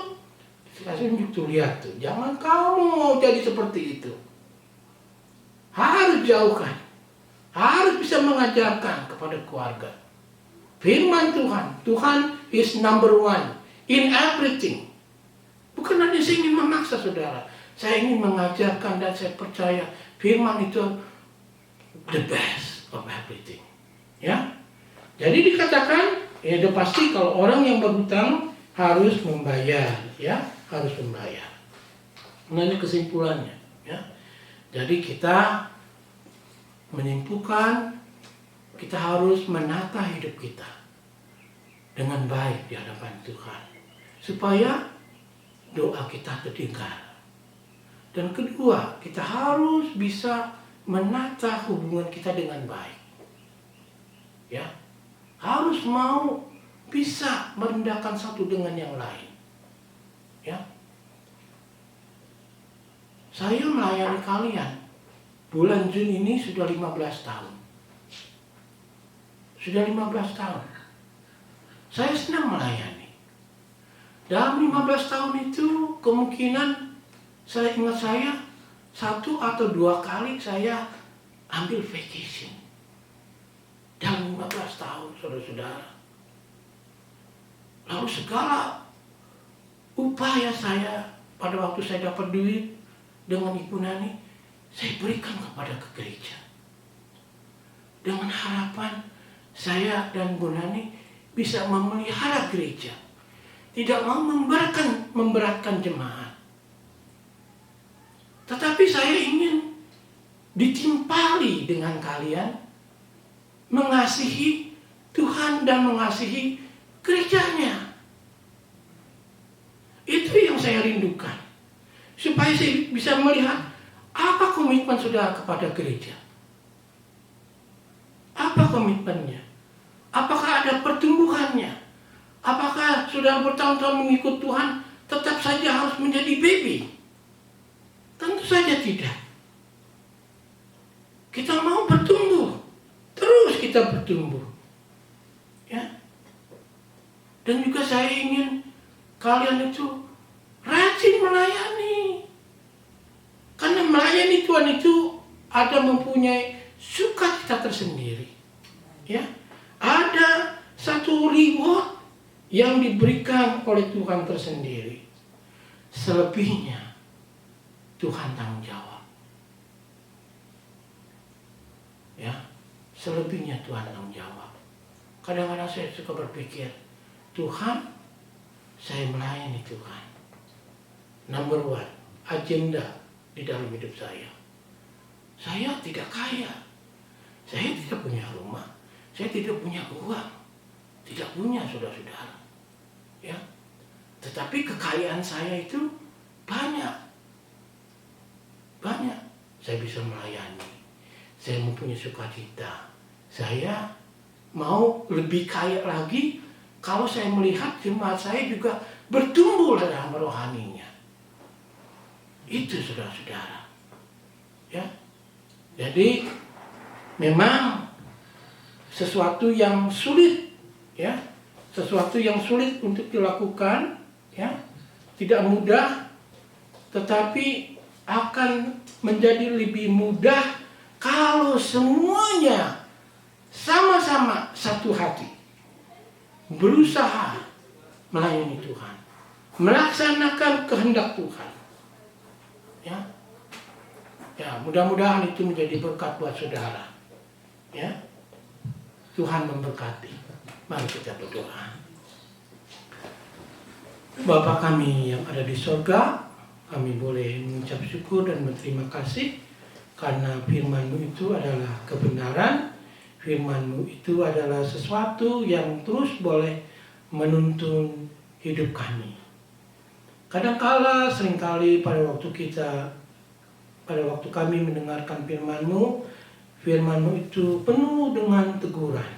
saya tunjuk lihat tuh, jangan kamu jadi seperti itu. Harus jauhkan, harus bisa mengajarkan kepada keluarga. Firman Tuhan, Tuhan is number one in everything. Bukan hanya saya ingin memaksa saudara, saya ingin mengajarkan dan saya percaya firman itu the best of everything. Ya, jadi dikatakan, ya udah pasti kalau orang yang berhutang harus membayar, ya harus membayar. Nah ini kesimpulannya, ya. Jadi kita menyimpulkan kita harus menata hidup kita dengan baik di hadapan Tuhan, supaya doa kita terdengar. Dan kedua, kita harus bisa menata hubungan kita dengan baik. Ya, harus mau bisa merendahkan satu dengan yang lain. Ya, saya melayani kalian bulan Juni ini sudah 15 tahun. Sudah 15 tahun. Saya senang melayani. Dalam 15 tahun itu kemungkinan saya ingat saya 1 atau 2 kali saya ambil vacation. Dalam 15 tahun, saudara-saudara. Lalu segala upaya saya pada waktu saya dapat duit dengan Ibu Nani, saya berikan kepada ke gereja. Dengan harapan saya dan Bu Nani bisa memelihara gereja. Tidak mau memberatkan jemaat. Tetapi saya ingin ditimpali dengan kalian mengasihi Tuhan dan mengasihi gerejanya. Itu yang saya rindukan. Supaya saya bisa melihat apa komitmen saudara kepada gereja. Apa komitmennya? Apakah ada pertumbuhannya? Apakah saudara bertahun-tahun mengikut Tuhan tetap saja harus menjadi baby? Tentu saja tidak. Kita mau bertumbuh. Terus kita bertumbuh. Ya. Dan juga saya ingin kalian itu rajin melayani. Karena melayani Tuhan itu ada mempunyai sukacita tersendiri. Ya. Ada satu reward yang diberikan oleh Tuhan tersendiri. Selebihnya Tuhan tanggung jawab. Ya, selebihnya Tuhan tanggung jawab. Kadang-kadang saya suka berpikir, Tuhan, saya melayani Tuhan. Number one, agenda di dalam hidup saya. Saya tidak kaya. Saya tidak punya rumah. Saya tidak punya uang. Tidak punya saudara-saudara. Ya. Tetapi kekayaan saya itu banyak. Banyak. Saya bisa melayani. saya mempunyai sukacita. Saya mau lebih kaya lagi kalau saya melihat jemaat saya juga bertumbuh dalam rohaninya. Itu saudara-saudara. Ya. Jadi memang sesuatu yang sulit, ya, sesuatu yang sulit untuk dilakukan, ya, tidak mudah, tetapi akan menjadi lebih mudah kalau semuanya sama-sama satu hati, berusaha melayani Tuhan, melaksanakan kehendak Tuhan. Ya, ya, mudah-mudahan itu menjadi berkat buat saudara. Ya, Tuhan memberkati. Mari kita berdoa. Bapa kami yang ada di sorga, kami boleh mengucap syukur dan berterima kasih karena firman-Mu itu adalah kebenaran. Firman-Mu itu adalah sesuatu yang terus boleh menuntun hidup kami. Kadangkala seringkali pada waktu kami mendengarkan firman-Mu, firman-Mu itu penuh dengan teguran.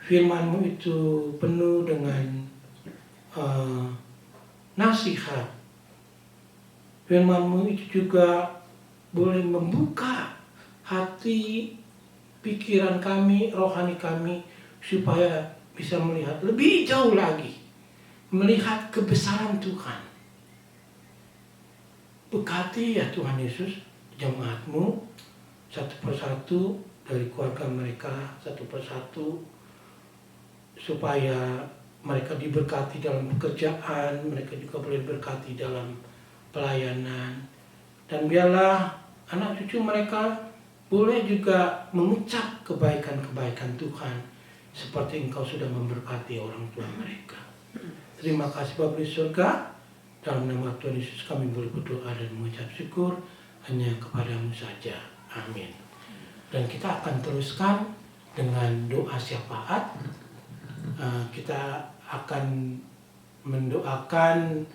Firman-Mu itu penuh dengan nasihat. Firman-Mu itu juga boleh membuka hati, pikiran kami, rohani kami, supaya bisa melihat lebih jauh lagi, melihat kebesaran Tuhan. Berkati ya Tuhan Yesus jemaat-Mu satu persatu dari keluarga mereka satu persatu, supaya mereka diberkati dalam pekerjaan, mereka juga boleh berkati dalam pelayanan, dan biarlah anak cucu mereka boleh juga mengucap kebaikan-kebaikan Tuhan seperti Engkau sudah memberkati orang tua mereka. Terima kasih Bapa di surga. Dalam nama Tuhan Yesus kami boleh berdoa dan mengucap syukur hanya kepada-Mu saja. Amin. Dan kita akan teruskan dengan doa syafaat. Kita akan mendoakan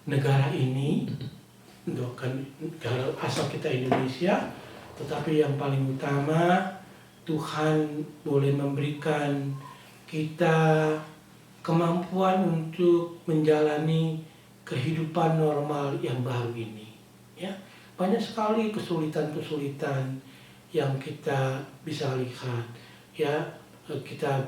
negara ini, mendoakan negara asal kita Indonesia, tetapi yang paling utama Tuhan boleh memberikan kita kemampuan untuk menjalani kehidupan normal yang baru ini. Ya, banyak sekali kesulitan-kesulitan yang kita bisa lihat. Ya, kita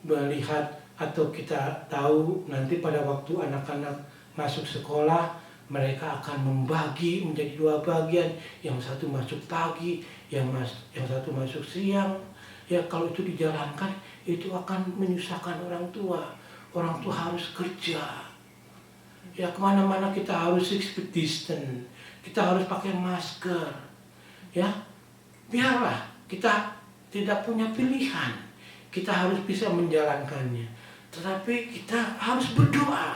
melihat atau kita tahu nanti pada waktu anak-anak masuk sekolah, mereka akan membagi menjadi dua bagian, yang satu masuk pagi, yang satu masuk siang. Ya, kalau itu dijalankan, itu akan menyusahkan orang tua. Orang tua harus kerja. Ya, kemana-mana kita harus 6 feet distance, kita harus pakai masker. Ya, biarlah kita tidak punya pilihan, kita harus bisa menjalankannya. Tetapi kita harus berdoa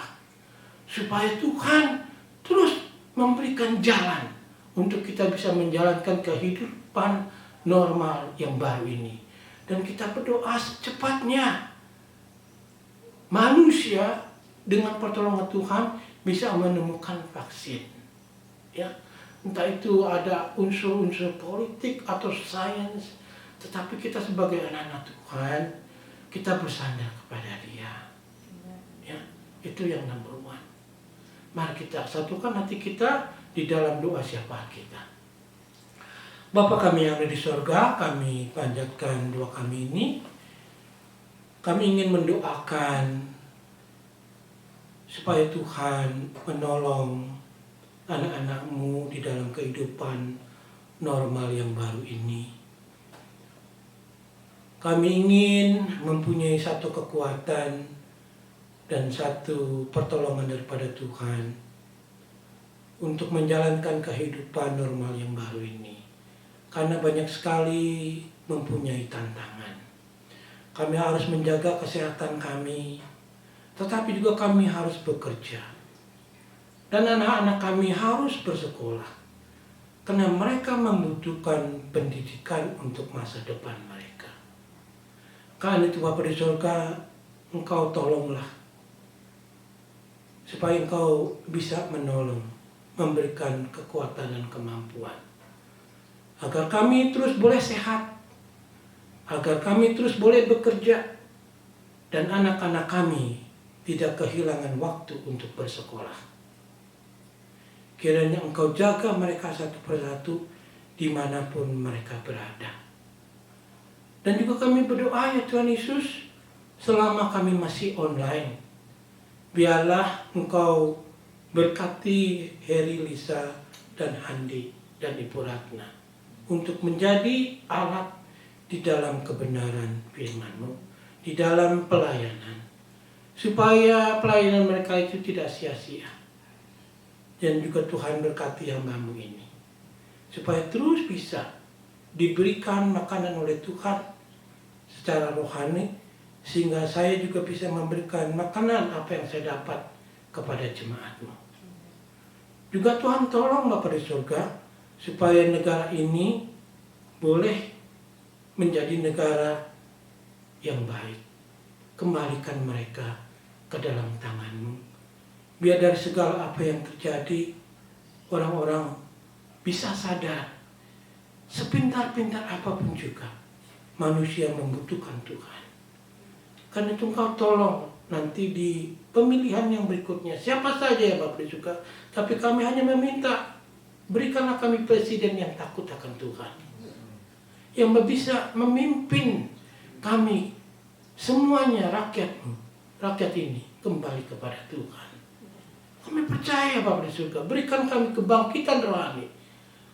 supaya Tuhan terus memberikan jalan untuk kita bisa menjalankan kehidupan normal yang baru ini. Dan kita berdoa secepatnya manusia dengan pertolongan Tuhan bisa menemukan vaksin. Ya, entah itu ada unsur-unsur politik atau sains, tetapi kita sebagai anak-anak Tuhan, kita bersandar kepada Dia. Ya, itu yang nomor 1. Mari kita satukan hati kita di dalam doa syafaat kita. Bapa kami yang ada di sorga, kami panjatkan doa kami ini. Kami ingin mendoakan supaya Tuhan menolong anak-anak-Mu di dalam kehidupan normal yang baru ini. Kami ingin mempunyai satu kekuatan dan satu pertolongan daripada Tuhan untuk menjalankan kehidupan normal yang baru ini. Karena banyak sekali mempunyai tantangan. Kami harus menjaga kesehatan kami, tetapi juga kami harus bekerja. Dan anak-anak kami harus bersekolah. Karena mereka membutuhkan pendidikan untuk masa depan mereka. Karena itu Bapa di surga, Engkau tolonglah. Supaya Engkau bisa menolong, memberikan kekuatan dan kemampuan. agar kami terus boleh sehat, agar kami terus boleh bekerja, dan anak-anak kami tidak kehilangan waktu untuk bersekolah. Kiranya Engkau jaga mereka satu persatu dimanapun mereka berada. Dan juga kami berdoa ya Tuhan Yesus, selama kami masih online, biarlah Engkau berkati Heri, Lisa, dan Handi, dan Ibu Ratna untuk menjadi alat di dalam kebenaran firman-Mu, di dalam pelayanan, supaya pelayanan mereka itu tidak sia-sia. Dan juga Tuhan berkati hamba-Mu ini, supaya terus bisa diberikan makanan oleh Tuhan secara rohani, sehingga saya juga bisa memberikan makanan apa yang saya dapat kepada jemaat-Mu. Juga Tuhan tolong Bapa di surga, supaya negara ini boleh menjadi negara yang baik. Kembalikan mereka ke dalam tangan-Mu. Biar dari segala apa yang terjadi, orang-orang bisa sadar, sepintar-pintar apapun juga, manusia membutuhkan Tuhan. Karena itu Engkau tolong nanti di pemilihan yang berikutnya, siapa saja yang Bapak suka, tapi kami hanya meminta, berikanlah kami presiden yang takut akan Tuhan, yang bisa memimpin kami semuanya, rakyat ini kembali kepada Tuhan. Kami percaya Bapak di surga, berikan kami kebangkitan rohani,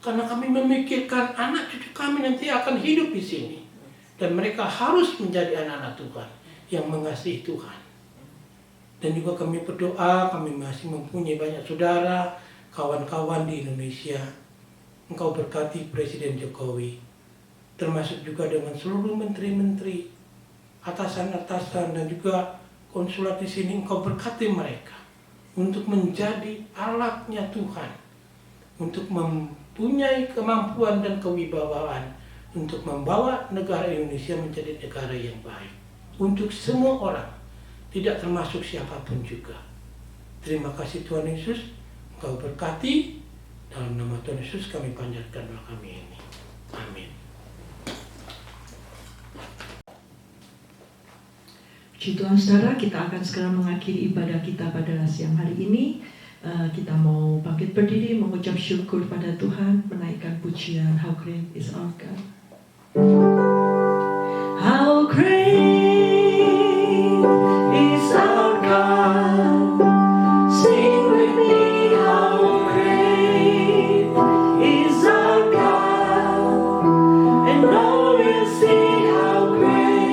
karena kami memikirkan anak cucu kami nanti akan hidup di sini, dan mereka harus menjadi anak-anak Tuhan yang mengasihi Tuhan. Dan juga kami berdoa, kami masih mempunyai banyak saudara, kawan-kawan di Indonesia. Engkau berkati Presiden Jokowi, termasuk juga dengan seluruh menteri-menteri, atasan-atasan, dan juga konsulat di sini. Engkau berkati mereka untuk menjadi alatnya Tuhan, untuk mempunyai kemampuan dan kewibawaan untuk membawa negara Indonesia menjadi negara yang baik untuk semua orang, tidak termasuk siapapun juga. Terima kasih Tuhan Yesus, Engkau berkati. Dalam nama Tuhan Yesus kami panjatkan doa kami ini. Amin. Puji Tuhan saudara, kita akan sekarang mengakhiri ibadah kita pada siang hari ini. Kita mau bangkit berdiri, mengucap syukur pada Tuhan, menaikkan pujian How Great is Our God. How great is our God. Sing with me, how great is our God. And all will see how great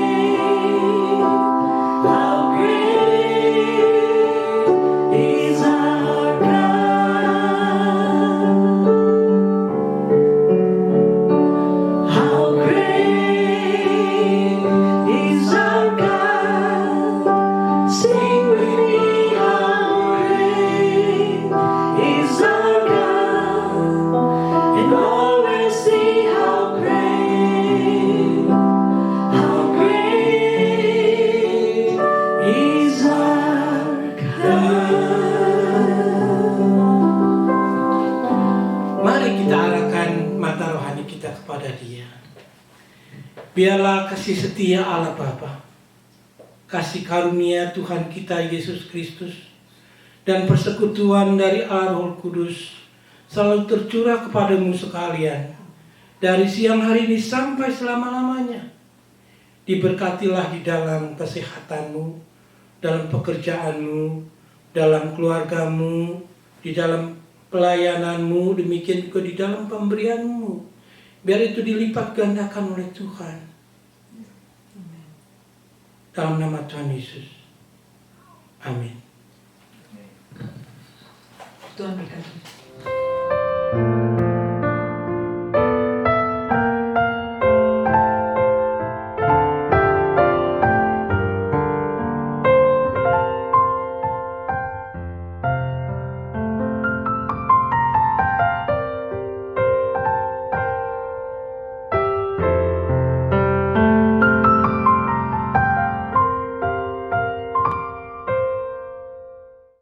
is our God. How great is our God. Sing with me, how great is our God. And all will see how great is our God. Mari kita arahkan mata rohani kita kepada Dia. Biarlah kasih setia Allah Bapa, kasih karunia Tuhan kita Yesus Kristus, dan persekutuan dari Allah Roh Kudus selalu tercurah kepadamu sekalian, dari siang hari ini sampai selama-lamanya. Diberkatilah di dalam kesehatanmu, dalam pekerjaanmu, dalam keluargamu, di dalam pelayananmu, demikian juga di dalam pemberianmu. Biar itu dilipat gandakan oleh Tuhan. Dalam nama Tuhan Yesus. Amin. Tuhan berkati.